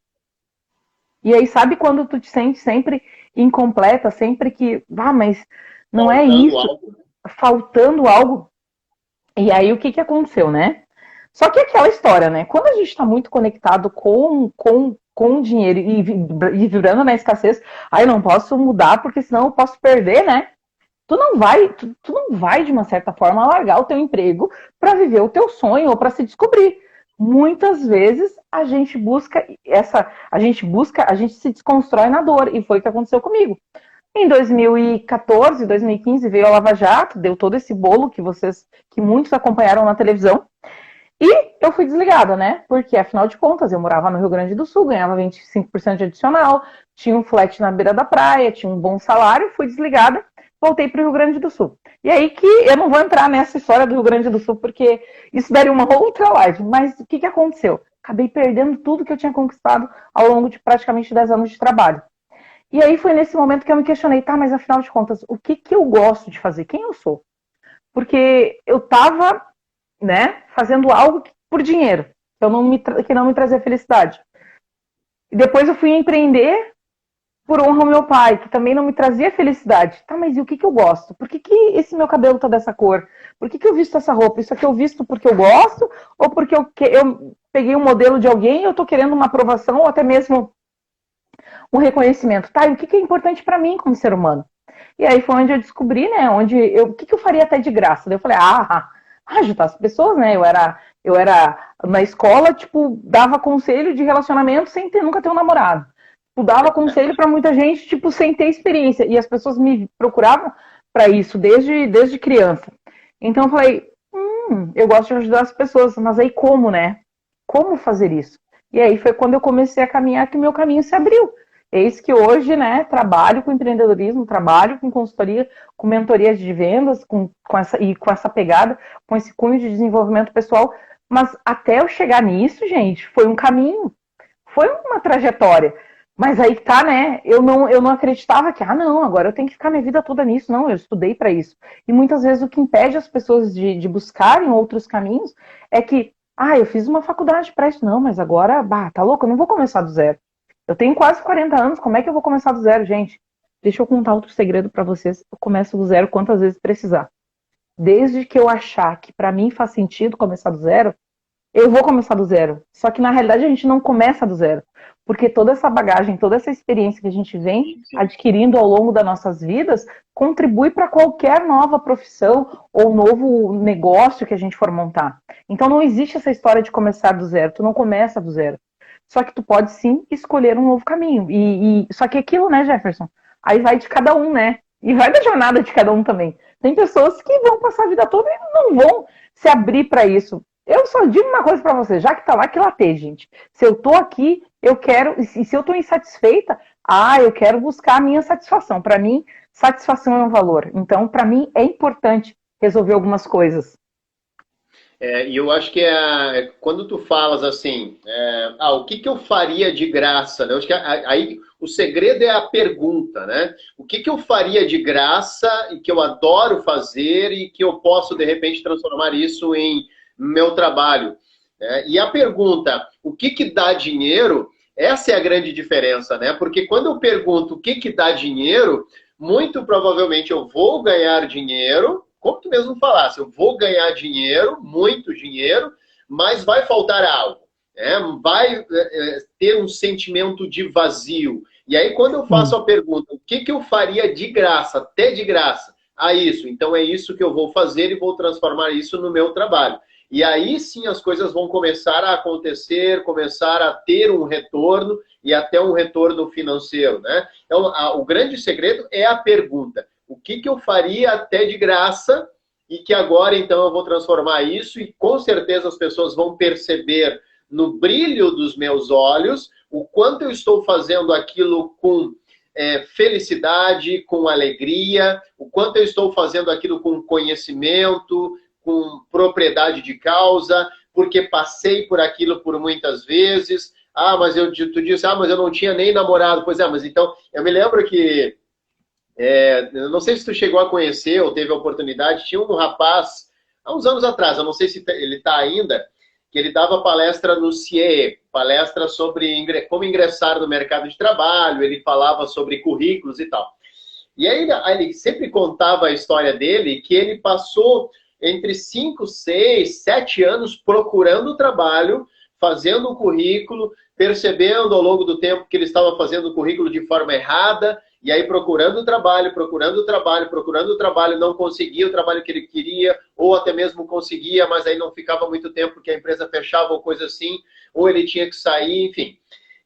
E aí, sabe quando tu te sente sempre incompleta, sempre que, mas não é isso, faltando algo. E aí, o que aconteceu, né? Só que aquela história, né? Quando a gente está muito conectado com o dinheiro e vibrando na escassez, eu não posso mudar porque senão eu posso perder, né? Tu não vai, de uma certa forma, largar o teu emprego para viver o teu sonho ou para se descobrir. Muitas vezes a gente se desconstrói na dor, e foi o que aconteceu comigo. Em 2014, 2015 veio a Lava Jato, deu todo esse bolo que muitos acompanharam na televisão. E eu fui desligada, né? Porque, afinal de contas, eu morava no Rio Grande do Sul, ganhava 25% de adicional, tinha um flat na beira da praia, tinha um bom salário, fui desligada, voltei para o Rio Grande do Sul. E aí que eu não vou entrar nessa história do Rio Grande do Sul, porque isso daria uma outra live. Mas o que aconteceu? Acabei perdendo tudo que eu tinha conquistado ao longo de praticamente 10 anos de trabalho. E aí foi nesse momento que eu me questionei, tá, mas afinal de contas, o que eu gosto de fazer? Quem eu sou? Porque eu estava, né, fazendo algo por dinheiro, que não me trazia felicidade. E depois eu fui empreender por honra ao meu pai, que também não me trazia felicidade. Tá, mas e o que eu gosto? Por que esse meu cabelo tá dessa cor? Por que eu visto essa roupa? Isso aqui eu visto porque eu gosto? Ou porque eu peguei um modelo de alguém e eu tô querendo uma aprovação ou até mesmo um reconhecimento? Tá, e o que é importante para mim como ser humano? E aí foi onde eu descobri, né, o que eu faria até de graça. Daí eu falei, ajudar as pessoas, né? Eu era na escola, tipo, dava conselho de relacionamento sem nunca ter um namorado. Tipo, dava conselho para muita gente, tipo, sem ter experiência. E as pessoas me procuravam para isso desde criança. Então eu falei, eu gosto de ajudar as pessoas, mas aí como, né? Como fazer isso? E aí foi quando eu comecei a caminhar que o meu caminho se abriu. Eis que hoje, né, trabalho com empreendedorismo, trabalho com consultoria, com mentorias de vendas, com essa pegada, com esse cunho de desenvolvimento pessoal. Mas até eu chegar nisso, gente, foi um caminho, foi uma trajetória. Mas aí tá, né? Eu não acreditava que, não, agora eu tenho que ficar minha vida toda nisso. Não, eu estudei para isso. E muitas vezes o que impede as pessoas de buscarem outros caminhos é que, eu fiz uma faculdade para isso. Não, mas agora, tá louco, eu não vou começar do zero. Eu tenho quase 40 anos, como é que eu vou começar do zero, gente? Deixa eu contar outro segredo para vocês. Eu começo do zero quantas vezes precisar. Desde que eu achar que para mim faz sentido começar do zero, eu vou começar do zero. Só que na realidade a gente não começa do zero. Porque toda essa bagagem, toda essa experiência que a gente vem adquirindo ao longo das nossas vidas contribui para qualquer nova profissão ou novo negócio que a gente for montar. Então não existe essa história de começar do zero. Tu não começa do zero. Só que tu pode sim escolher um novo caminho. Só que aquilo, né, Jefferson? Aí vai de cada um, né? E vai da jornada de cada um também. Tem pessoas que vão passar a vida toda e não vão se abrir para isso. Eu só digo uma coisa para você, já que tá lá, que later, gente. Se eu tô aqui, eu quero, e se eu tô insatisfeita, eu quero buscar a minha satisfação. Para mim, satisfação é um valor. Então, para mim, é importante resolver algumas coisas. E eu acho que quando tu falas assim, o que eu faria de graça, né? Eu acho que aí o segredo é a pergunta, né? O que eu faria de graça e que eu adoro fazer e que eu posso, de repente, transformar isso em meu trabalho? E a pergunta, o que dá dinheiro, essa é a grande diferença, né? Porque quando eu pergunto o que dá dinheiro, muito provavelmente eu vou ganhar dinheiro, como tu mesmo falasse, eu vou ganhar dinheiro, muito dinheiro, mas vai faltar algo. Vai ter um sentimento de vazio. E aí, quando eu faço a pergunta, o que eu faria de graça, até de graça? Isso. Então, é isso que eu vou fazer e vou transformar isso no meu trabalho. E aí, sim, as coisas vão começar a acontecer, começar a ter um retorno e até um retorno financeiro, né? Então, o grande segredo é a pergunta. O que eu faria até de graça e que agora, então, eu vou transformar isso e com certeza as pessoas vão perceber no brilho dos meus olhos o quanto eu estou fazendo aquilo com felicidade, com alegria, o quanto eu estou fazendo aquilo com conhecimento, com propriedade de causa, porque passei por aquilo por muitas vezes. Mas tu disse, mas eu não tinha nem namorado. Pois mas então, eu me lembro que eu não sei se tu chegou a conhecer ou teve a oportunidade, tinha um rapaz, há uns anos atrás, eu não sei se ele está ainda, que ele dava palestra no CIE, palestra sobre como ingressar no mercado de trabalho, ele falava sobre currículos e tal. E aí ele sempre contava a história dele, que ele passou entre 5, 6, 7 anos procurando trabalho, fazendo o currículo, percebendo ao longo do tempo que ele estava fazendo o currículo de forma errada, e aí procurando trabalho, não conseguia o trabalho que ele queria, ou até mesmo conseguia, mas aí não ficava muito tempo porque a empresa fechava ou coisa assim, ou ele tinha que sair, enfim.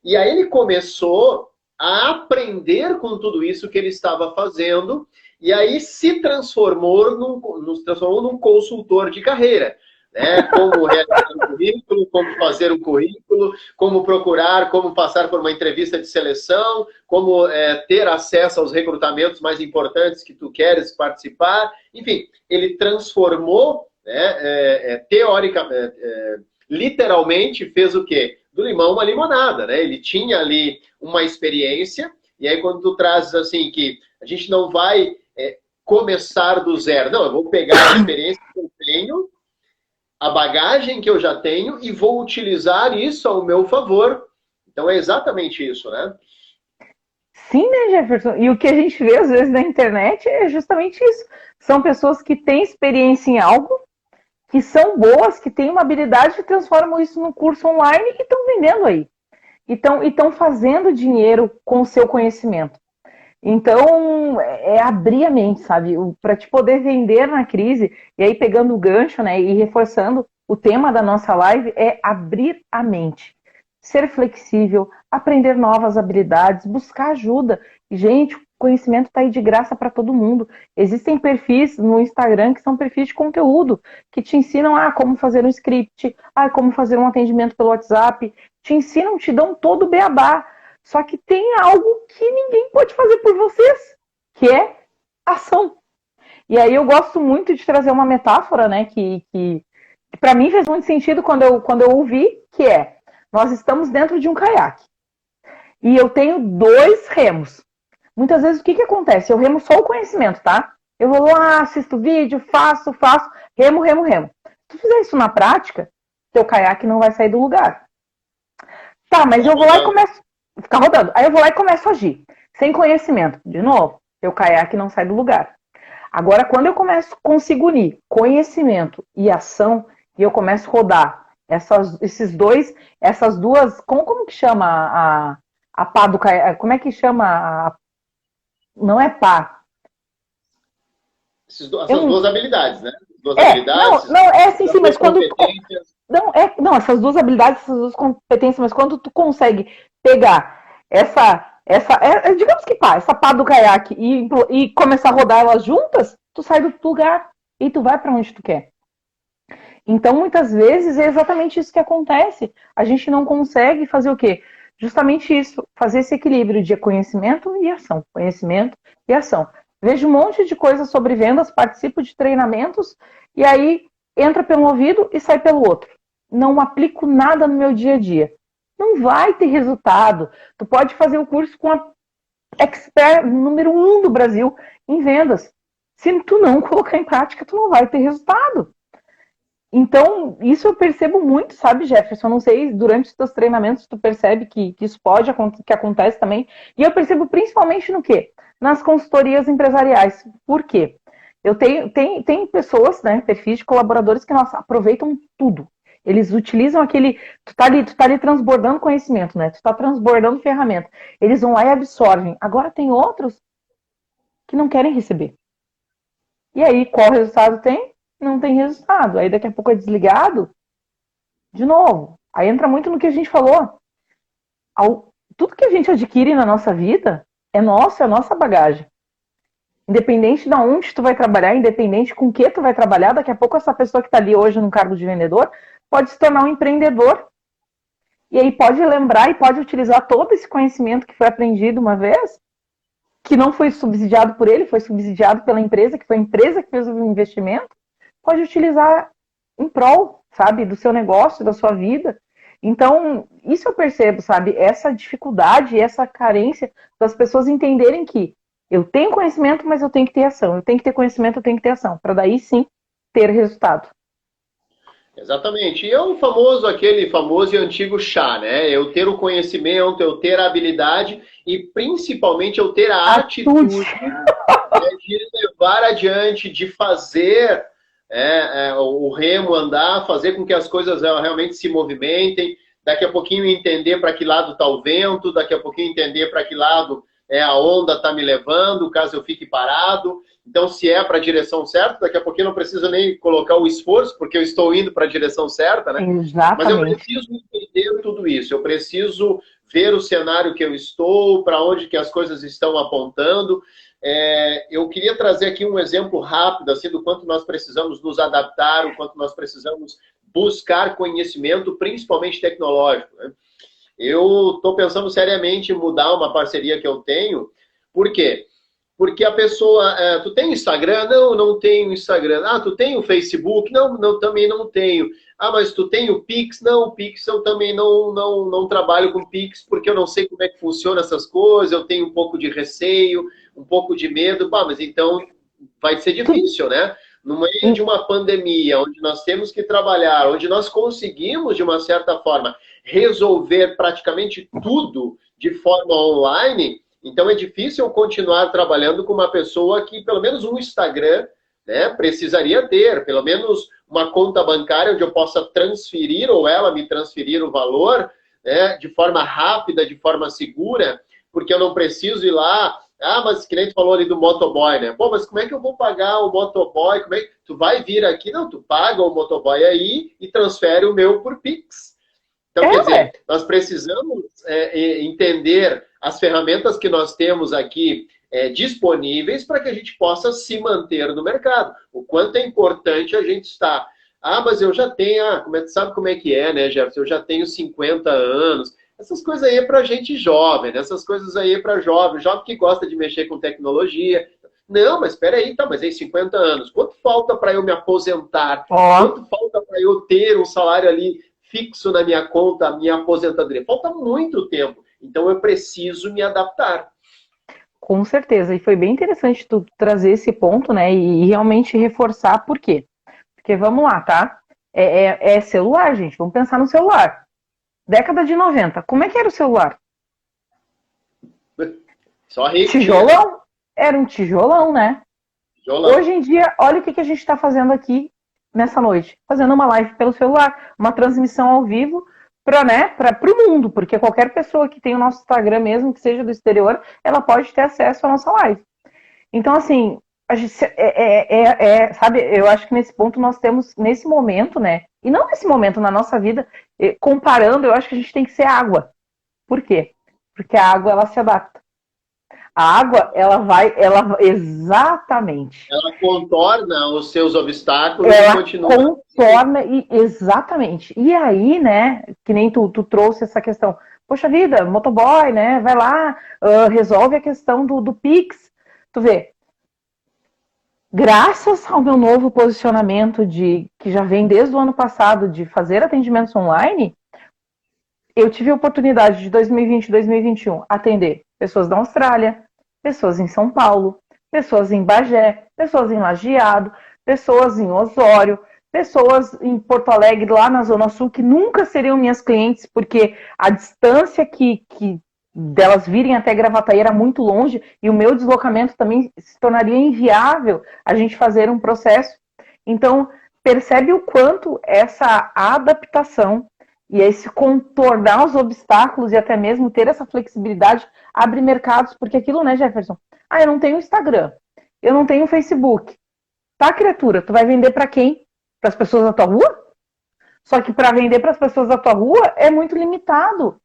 E aí ele começou a aprender com tudo isso que ele estava fazendo, e aí se transformou num consultor de carreira. Né? Como realizar um currículo, como fazer um currículo, como procurar, como passar por uma entrevista de seleção, como ter acesso aos recrutamentos mais importantes que tu queres participar. Enfim, ele transformou, né, literalmente fez o quê? Do limão uma limonada, né? Ele tinha ali uma experiência, e aí quando tu trazes assim que a gente não vai começar do zero, não, eu vou pegar a experiência que eu tenho, a bagagem que eu já tenho e vou utilizar isso ao meu favor. Então é exatamente isso, né? Sim, né, Jefferson? E o que a gente vê às vezes na internet é justamente isso. São pessoas que têm experiência em algo, que são boas, que têm uma habilidade e transformam isso num curso online e estão vendendo aí. E estão fazendo dinheiro com o seu conhecimento. Então, é abrir a mente, sabe? Para te poder vender na crise, e aí pegando o gancho, né, e reforçando o tema da nossa live, é abrir a mente. Ser flexível, aprender novas habilidades, buscar ajuda. E, gente, o conhecimento está aí de graça para todo mundo. Existem perfis no Instagram que são perfis de conteúdo, que te ensinam como fazer um script, como fazer um atendimento pelo WhatsApp, te ensinam, te dão todo o beabá. Só que tem algo que ninguém pode fazer por vocês, que é ação. E aí eu gosto muito de trazer uma metáfora, né, que para mim fez muito sentido quando eu ouvi, que é, nós estamos dentro de um caiaque. E eu tenho 2 remos. Muitas vezes o que acontece? Eu remo só o conhecimento, tá? Eu vou lá, assisto vídeo, faço, remo. Se tu fizer isso na prática, teu caiaque não vai sair do lugar. Tá, mas eu vou lá e começo ficar rodando. Aí eu vou lá e começo a agir. Sem conhecimento. De novo, teu caiaque não sai do lugar. Agora, quando eu consigo unir conhecimento e ação, e eu começo a rodar essas duas, como que chama a pá do caiaque? Como é que chama? Não é pá. Essas duas habilidades, né? Duas habilidades. Não, é assim, sim, mas quando não, essas duas habilidades, essas duas competências, mas quando tu consegue pegar digamos que essa pá do caiaque e começar a rodar elas juntas, tu sai do lugar e tu vai para onde tu quer. Então, muitas vezes, é exatamente isso que acontece. A gente não consegue fazer o quê? Justamente isso, fazer esse equilíbrio de conhecimento e ação. Conhecimento e ação. Vejo um monte de coisa sobre vendas, participo de treinamentos e aí entra pelo ouvido e sai pelo outro. Não aplico nada no meu dia a dia. Não vai ter resultado. Tu pode fazer o curso com a expert número 1 do Brasil em vendas. Se tu não colocar em prática, tu não vai ter resultado. Então, isso eu percebo muito, sabe, Jefferson? Eu não sei, durante os teus treinamentos, tu percebe que isso que acontece também. E eu percebo principalmente no quê? Nas consultorias empresariais. Por quê? Eu tenho pessoas, né, perfis de colaboradores que aproveitam tudo. Eles utilizam aquele... Tu tá ali transbordando conhecimento, né? Tu tá transbordando ferramenta. Eles vão lá e absorvem. Agora tem outros que não querem receber. E aí, qual resultado tem? Não tem resultado. Aí daqui a pouco é desligado. De novo. Aí entra muito no que a gente falou. Tudo que a gente adquire na nossa vida é nosso, é a nossa bagagem. Independente de onde tu vai trabalhar, independente com o que tu vai trabalhar, daqui a pouco essa pessoa que está ali hoje no cargo de vendedor pode se tornar um empreendedor. E aí pode lembrar e pode utilizar todo esse conhecimento que foi aprendido uma vez, que não foi subsidiado por ele, foi subsidiado pela empresa, que foi a empresa que fez o investimento, pode utilizar em prol, sabe, do seu negócio, da sua vida. Então, isso eu percebo, sabe, essa dificuldade, essa carência das pessoas entenderem que eu tenho conhecimento, mas eu tenho que ter ação. Eu tenho que ter conhecimento, eu tenho que ter ação, para daí sim ter resultado. Exatamente. E é aquele famoso e antigo chá, né? Eu ter o conhecimento, eu ter a habilidade e principalmente eu ter a atitude de levar adiante, de fazer o remo andar, fazer com que as coisas realmente se movimentem, daqui a pouquinho entender para que lado está o vento, daqui a pouquinho entender para que lado a onda está me levando, caso eu fique parado. Então, se é para a direção certa, daqui a pouquinho eu não preciso nem colocar o esforço, porque eu estou indo para a direção certa, né? Mas eu Exatamente. preciso entender tudo isso, eu preciso ver o cenário que eu estou, para onde que as coisas estão apontando. Eu queria trazer aqui um exemplo rápido, assim, do quanto nós precisamos nos adaptar, o quanto nós precisamos buscar conhecimento, principalmente tecnológico, né? Eu estou pensando seriamente em mudar uma parceria que eu tenho. Por quê? Porque a pessoa, tu tem Instagram? Não, não tenho Instagram. Ah, tu tem o Facebook? Não, não, também não tenho. Ah, mas tu tem o Pix? Não, o Pix eu também não trabalho com Pix, porque eu não sei como é que funciona essas coisas, eu tenho um pouco de receio, um pouco de medo. Bah, mas então vai ser difícil, né? No meio de uma pandemia, onde nós temos que trabalhar, onde nós conseguimos, de uma certa forma, resolver praticamente tudo de forma online, então é difícil eu continuar trabalhando com uma pessoa que pelo menos um Instagram, né, precisaria ter, pelo menos uma conta bancária onde eu possa transferir ou ela me transferir o valor, né, de forma rápida, de forma segura, porque eu não preciso ir lá. Ah, mas que nem tu falou ali do motoboy, né? Pô, mas como é que eu vou pagar o motoboy? Como é que tu vai vir aqui? Não, tu paga o motoboy aí e transfere o meu por Pix. Então, quer dizer, É, nós precisamos entender as ferramentas que nós temos aqui disponíveis para que a gente possa se manter no mercado. O quanto é importante a gente estar. Ah, mas eu já tenho, sabe como é que é, né, Jefferson? Eu já tenho 50 anos. Essas coisas aí é para gente jovem, né? Essas coisas aí é para jovem, jovem que gosta de mexer com tecnologia. Não, mas espera aí, tá, mas aí 50 anos. Quanto falta para eu me aposentar? ó, Quanto falta para eu ter um salário ali fixo na minha conta, a minha aposentadoria? Falta muito tempo. Então eu preciso me adaptar. com certeza. E foi bem interessante tu trazer esse ponto, né? E realmente reforçar por quê. Porque vamos lá, tá? É celular, gente. Vamos pensar no celular. Década de 90. Como é que era o celular? Só rico tinha. Tijolão? Era um tijolão, né? Tijolão. Hoje em dia, olha o que a gente está fazendo aqui nessa noite. Fazendo uma live pelo celular, uma transmissão ao vivo para, né, para o mundo, porque qualquer pessoa que tem o nosso Instagram, mesmo que seja do exterior, ela pode ter acesso à nossa live. Então, assim, a gente, sabe, eu acho que nesse ponto nós temos, nesse momento, né, e não nesse momento, na nossa vida, comparando, eu acho que a gente tem que ser água. Por quê? Porque a água, ela se adapta. A água, exatamente. Ela contorna os seus obstáculos e Ela continua. contorna, exatamente. E aí, né, que nem tu trouxe essa questão, poxa vida, motoboy, né, vai lá, resolve a questão do Pix. Tu vê, graças ao meu novo posicionamento que já vem desde o ano passado de fazer atendimentos online, eu tive a oportunidade de 2020 e 2021 atender pessoas da Austrália, pessoas em São Paulo, pessoas em Bagé, pessoas em Lajeado, pessoas em Osório, pessoas em Porto Alegre, lá na Zona Sul, que nunca seriam minhas clientes, porque a distância que delas virem até Gravataí era muito longe e o meu deslocamento também se tornaria inviável a gente fazer um processo. Então, percebe o quanto essa adaptação e esse contornar os obstáculos e até mesmo ter essa flexibilidade abre mercados, porque aquilo, né, Jefferson? Ah, eu não tenho Instagram, eu não tenho Facebook. Tá, criatura, tu vai vender para quem? Para as pessoas da tua rua? Só que para vender para as pessoas da tua rua é muito limitado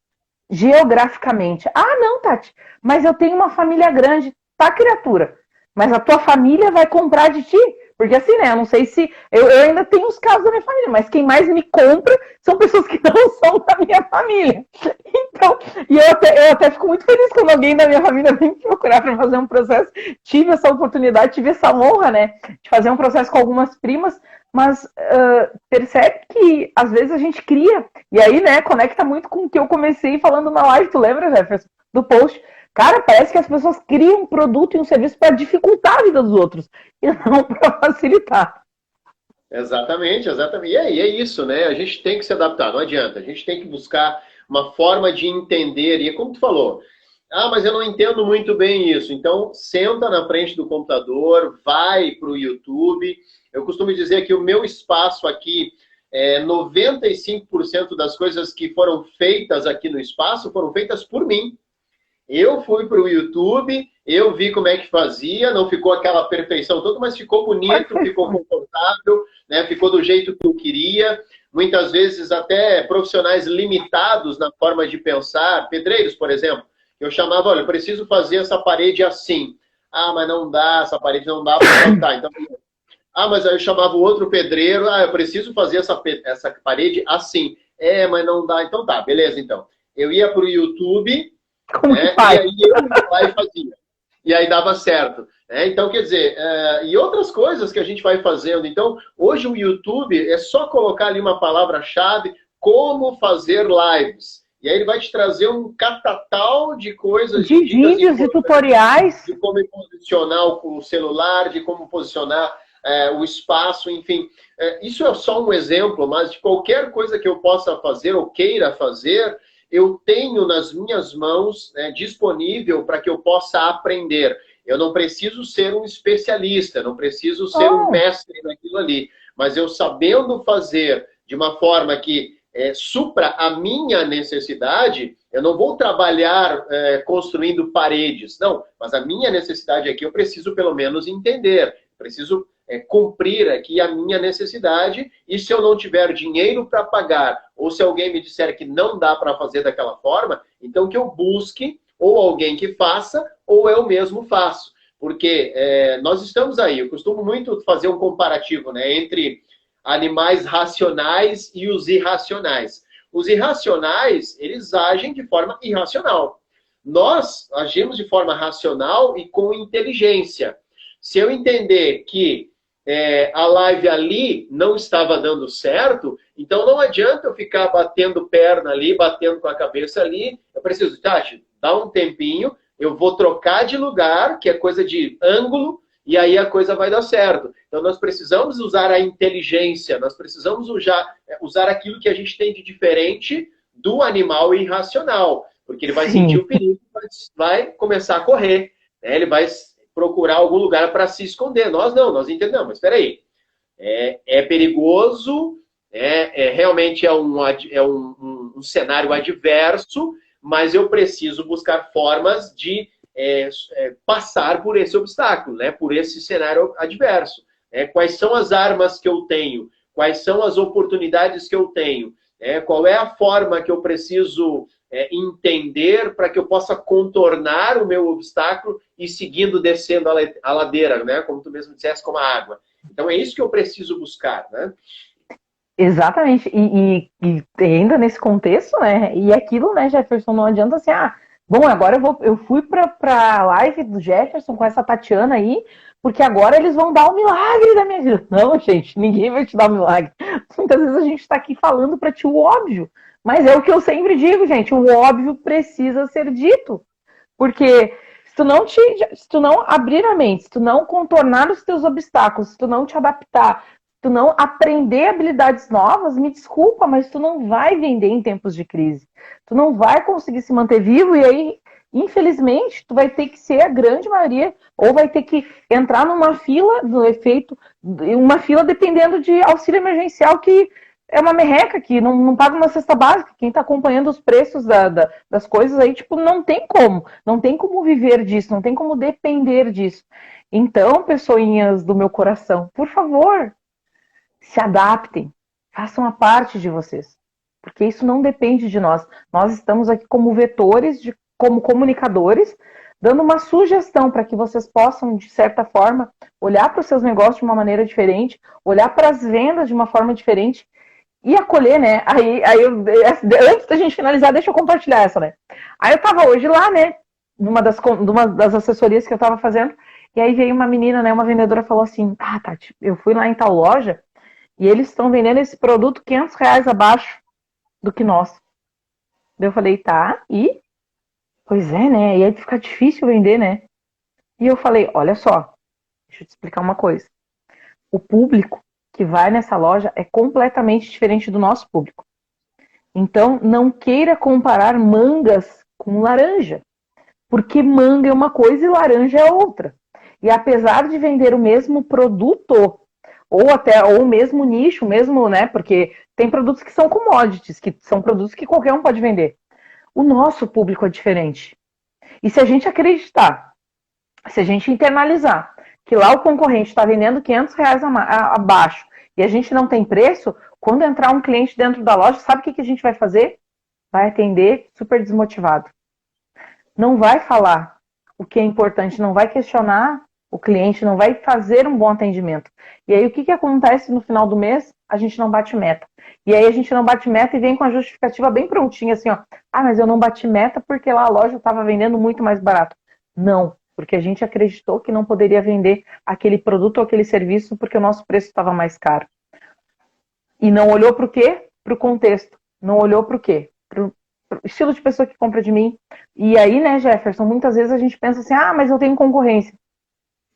geograficamente. Ah, não, Tati, mas eu tenho uma família grande. Tá, criatura, mas a tua família vai comprar de ti? Porque assim, né, eu não sei se... Eu ainda tenho os casos da minha família, mas quem mais me compra são pessoas que não são da minha família. Então, e eu até fico muito feliz quando alguém da minha família vem me procurar para fazer um processo. Tive essa oportunidade, tive essa honra, né, de fazer um processo com algumas primas, mas percebe que às vezes a gente cria, e aí, né, conecta muito com o que eu comecei falando na live, tu lembra, Jefferson, do post? Cara, parece que as pessoas criam um produto e um serviço para dificultar a vida dos outros, e não para facilitar. Exatamente, exatamente. E aí, é isso, né? A gente tem que se adaptar, não adianta. A gente tem que buscar uma forma de entender. E é como tu falou, ah, mas eu não entendo muito bem isso. Então, senta na frente do computador, vai para o YouTube. Eu costumo dizer que o meu espaço aqui, 95% das coisas que foram feitas aqui no espaço foram feitas por mim. Eu fui para o YouTube, eu vi como é que fazia, não ficou aquela perfeição toda, mas ficou bonito, ficou confortável, né? Ficou do jeito que eu queria. Muitas vezes até profissionais limitados na forma de pensar, pedreiros, por exemplo. Eu chamava, olha, eu preciso fazer essa parede assim. Ah, mas não dá, essa parede não dá para plantar. Então, mas aí eu chamava o outro pedreiro, eu preciso fazer essa parede assim. Mas não dá. Então tá, beleza, então. Eu ia para o YouTube, Como que né, e faz? aí eu ia lá e fazia. E aí dava certo. Então, quer dizer, e outras coisas que a gente vai fazendo. Então, hoje o YouTube é só colocar ali uma palavra-chave, como fazer lives. E aí ele vai te trazer um catatal de coisas, de vídeos e tutoriais. De como posicionar o celular, de como posicionar o espaço, enfim. Isso é só um exemplo, mas de qualquer coisa que eu possa fazer ou queira fazer, eu tenho nas minhas mãos, né, disponível para que eu possa aprender. Eu não preciso ser um especialista, não preciso ser um mestre naquilo ali, mas eu sabendo fazer de uma forma que supra a minha necessidade, eu não vou trabalhar construindo paredes, não, mas a minha necessidade aqui eu preciso pelo menos entender, preciso cumprir aqui a minha necessidade, e se eu não tiver dinheiro para pagar, ou se alguém me disser que não dá para fazer daquela forma, então que eu busque ou alguém que faça, ou eu mesmo faço. Porque nós estamos aí, eu costumo muito fazer um comparativo, né, entre animais racionais e os irracionais. Os irracionais, eles agem de forma irracional. Nós agimos de forma racional e com inteligência. Se eu entender que a live ali não estava dando certo, então não adianta eu ficar batendo perna ali, batendo com a cabeça ali. Eu preciso, Tati, dá um tempinho, eu vou trocar de lugar, que é coisa de ângulo, e aí a coisa vai dar certo. Então nós precisamos usar a inteligência, nós precisamos usar aquilo que a gente tem de diferente do animal irracional, porque ele vai sentir o perigo, vai começar a correr, né? Ele vai procurar algum lugar para se esconder. Nós não, nós entendemos, mas espera aí. É perigoso, realmente é um cenário adverso, mas eu preciso buscar formas de passar por esse obstáculo, né? Por esse cenário adverso. Quais são as armas que eu tenho? Quais são as oportunidades que eu tenho? Qual é a forma que eu preciso entender para que eu possa contornar o meu obstáculo e seguindo descendo a ladeira, né? Como tu mesmo disseste, como a água. Então é isso que eu preciso buscar, né? Exatamente, e ainda nesse contexto, né? E aquilo, né, Jefferson, não adianta assim, bom, agora eu fui pra live do Jefferson com essa Tatiana aí, porque agora eles vão dar o milagre da minha vida. Não, gente, ninguém vai te dar o milagre. Muitas vezes a gente está aqui falando para ti o óbvio, mas é o que eu sempre digo, gente, o óbvio precisa ser dito. Porque se tu não abrir a mente, se tu não contornar os teus obstáculos, se tu não te adaptar, se tu não aprender habilidades novas, me desculpa, mas tu não vai vender em tempos de crise. Tu não vai conseguir se manter vivo e aí, infelizmente, tu vai ter que ser a grande maioria, ou vai ter que entrar numa fila do efeito, uma fila dependendo de auxílio emergencial, que é uma merreca, que não paga uma cesta básica. Quem está acompanhando os preços das coisas aí, tipo, não tem como viver disso, não tem como depender disso. Então, pessoinhas do meu coração, por favor, se adaptem, façam a parte de vocês, porque isso não depende de nós. Nós estamos aqui como vetores, como comunicadores, dando uma sugestão para que vocês possam, de certa forma, olhar para os seus negócios de uma maneira diferente, olhar para as vendas de uma forma diferente e acolher, né? Antes da gente finalizar, deixa eu compartilhar essa, né? Aí eu tava hoje lá, né? Numa das assessorias que eu tava fazendo, e aí veio uma menina, né? Uma vendedora falou assim: Tati, eu fui lá em tal loja e eles estão vendendo esse produto R$500 abaixo do que nós. Daí eu falei, tá, e? Pois é, né? E aí fica difícil vender, né? E eu falei, olha só, deixa eu te explicar uma coisa. O público que vai nessa loja é completamente diferente do nosso público. Então, não queira comparar mangas com laranja, porque manga é uma coisa e laranja é outra. E apesar de vender o mesmo produto, ou o mesmo nicho, mesmo, né? Porque tem produtos que são commodities, que são produtos que qualquer um pode vender. O nosso público é diferente. E se a gente acreditar, se a gente internalizar que lá o concorrente está vendendo R$ 500 abaixo e a gente não tem preço, quando entrar um cliente dentro da loja, sabe o que a gente vai fazer? Vai atender super desmotivado. Não vai falar o que é importante, não vai questionar o cliente, não vai fazer um bom atendimento. E aí o que acontece no final do mês? A gente não bate meta. E aí a gente não bate meta e vem com a justificativa bem prontinha, assim, ó. Ah, mas eu não bati meta porque lá a loja estava vendendo muito mais barato. Não, porque a gente acreditou que não poderia vender aquele produto ou aquele serviço porque o nosso preço estava mais caro. E não olhou para o quê? Para o contexto. Não olhou para o quê? Pro estilo de pessoa que compra de mim. E aí, né, Jefferson, muitas vezes a gente pensa assim, ah, mas eu tenho concorrência.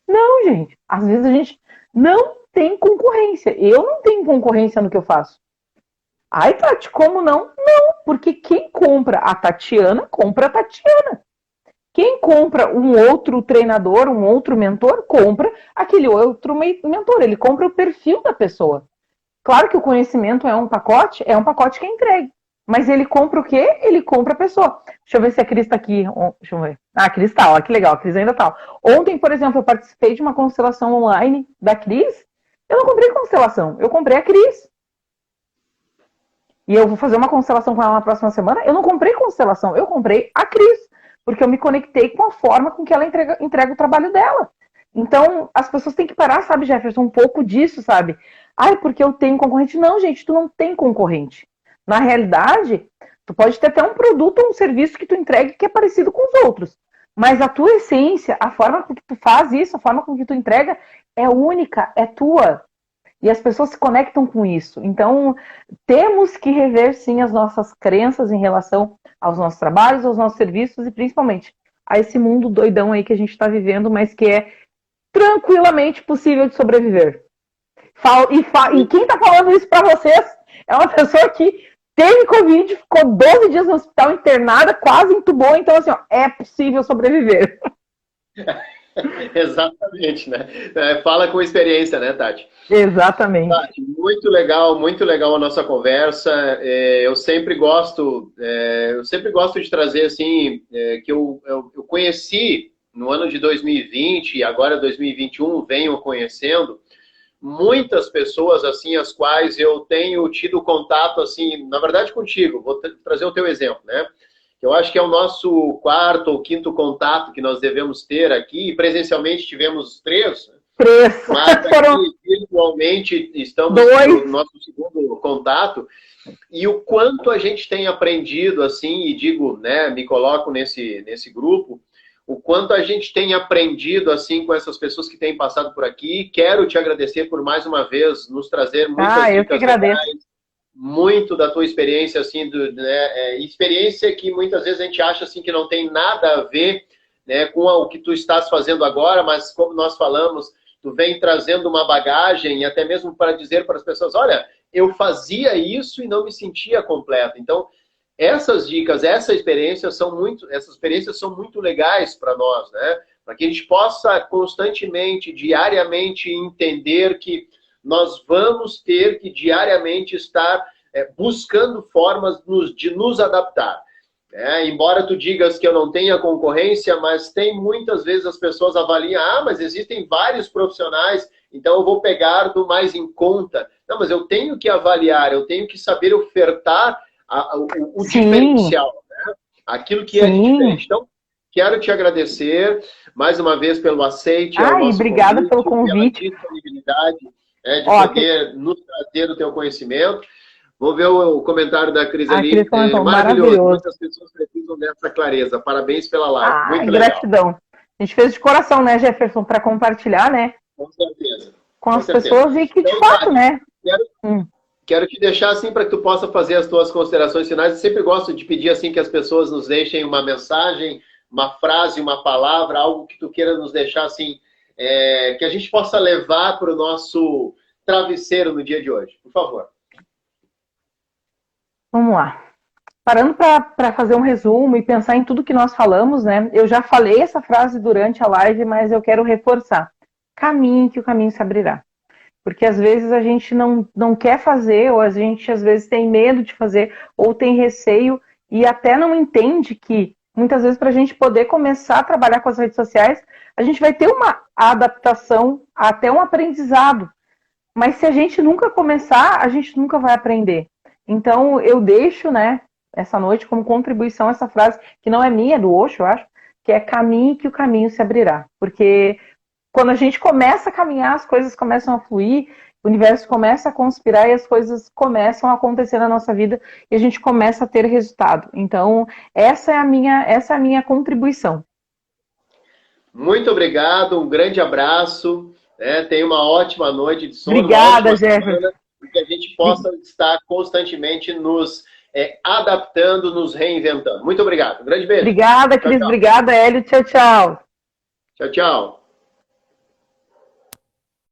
Não, gente. Às vezes a gente não tem concorrência. Eu não tenho concorrência no que eu faço. Ai, Tati, como não? Não, porque quem compra a Tatiana, compra a Tatiana. Quem compra um outro treinador, um outro mentor, compra aquele outro mentor. Ele compra o perfil da pessoa. Claro que o conhecimento é um pacote que é entregue. Mas ele compra o quê? Ele compra a pessoa. Deixa eu ver se a Cris está aqui. Deixa eu ver. Ah, a Cris está, ó, que legal, a Cris ainda está. Ontem, por exemplo, eu participei de uma constelação online da Cris. Eu não comprei constelação, eu comprei a Cris. E eu vou fazer uma constelação com ela na próxima semana. Eu não comprei constelação, eu comprei a Cris. Porque eu me conectei com a forma com que ela entrega o trabalho dela. Então, as pessoas têm que parar, sabe, Jefferson, um pouco disso, sabe? Ai, porque eu tenho concorrente. Não, gente, tu não tem concorrente. Na realidade, tu pode ter até um produto ou um serviço que tu entregue que é parecido com os outros. Mas a tua essência, a forma com que tu faz isso, a forma com que tu entrega, é única, é tua. E as pessoas se conectam com isso. Então, temos que rever, sim, as nossas crenças em relação aos nossos trabalhos, aos nossos serviços e, principalmente, a esse mundo doidão aí que a gente está vivendo, mas que é tranquilamente possível de sobreviver. E quem está falando isso para vocês é uma pessoa que teve Covid, ficou 12 dias no hospital internada, quase entubou, então, assim, ó, é possível sobreviver. Exatamente, né? Fala com experiência, né, Tati? Exatamente. Tati, muito legal a nossa conversa. Eu sempre gosto de trazer assim que eu conheci no ano de 2020 e agora 2021 venho conhecendo muitas pessoas assim as quais eu tenho tido contato assim, na verdade contigo. Vou trazer o teu exemplo, né? Eu acho que é o nosso quarto ou quinto contato que nós devemos ter aqui. Presencialmente tivemos 3, mas aqui virtualmente estamos 2. no nosso segundo contato. E o quanto a gente tem aprendido, assim, e digo, né, me coloco nesse grupo, o quanto a gente tem aprendido, assim, com essas pessoas que têm passado por aqui. Quero te agradecer por mais uma vez nos trazer muitas dicas legais. Muito da tua experiência, assim, experiência que muitas vezes a gente acha assim que não tem nada a ver, né, com o que tu estás fazendo agora, mas como nós falamos, tu vem trazendo uma bagagem e até mesmo para dizer para as pessoas, olha, eu fazia isso e não me sentia completo. Então, essas dicas, essas experiências são muito legais para nós, né? Para que a gente possa constantemente, diariamente entender que nós vamos ter que diariamente estar buscando formas de nos adaptar. Embora tu digas que eu não tenha concorrência, mas tem muitas vezes as pessoas avaliam, mas existem vários profissionais, então eu vou pegar do mais em conta. Não, mas eu tenho que avaliar, eu tenho que saber ofertar o diferencial, né? Aquilo que é diferente. Então, quero te agradecer mais uma vez pelo aceite ao nosso obrigada pelo convite. Pela disponibilidade de poder nos trazer o teu conhecimento. Vamos ver o comentário da Cris ali. Cris comentou, maravilhoso. Muitas pessoas precisam dessa clareza. Parabéns pela live. Muito gratidão. Legal. A gente fez de coração, né, Jefferson, para compartilhar, né? Com certeza. Com as pessoas e que, de fato, né? Quero te deixar assim para que tu possa fazer as tuas considerações finais. Eu sempre gosto de pedir assim que as pessoas nos deixem uma mensagem, uma frase, uma palavra, algo que tu queira nos deixar assim, que a gente possa levar para o nosso travesseiro no dia de hoje. Por favor. Vamos lá. Parando para fazer um resumo e pensar em tudo que nós falamos, né? Eu já falei essa frase durante a live, mas eu quero reforçar. Caminhe que o caminho se abrirá. Porque às vezes a gente não quer fazer, ou a gente às vezes tem medo de fazer, ou tem receio, e até não entende que muitas vezes para a gente poder começar a trabalhar com as redes sociais, a gente vai ter uma adaptação, até um aprendizado. Mas se a gente nunca começar, a gente nunca vai aprender. Então, eu deixo, né, essa noite como contribuição essa frase, que não é minha, é do Osho, eu acho, que é caminhe que o caminho se abrirá. Porque quando a gente começa a caminhar, as coisas começam a fluir, o universo começa a conspirar e as coisas começam a acontecer na nossa vida e a gente começa a ter resultado. Então, essa é a minha contribuição. Muito obrigado, um grande abraço, né? Tenha uma ótima noite de sono, uma Obrigada, ótima Jefferson. semana, e que a gente possa estar constantemente nos adaptando, nos reinventando. Muito obrigado. Um grande beijo. Obrigada, Tchau, Cris. tchau. Obrigada, Hélio. Tchau, tchau. Tchau, tchau.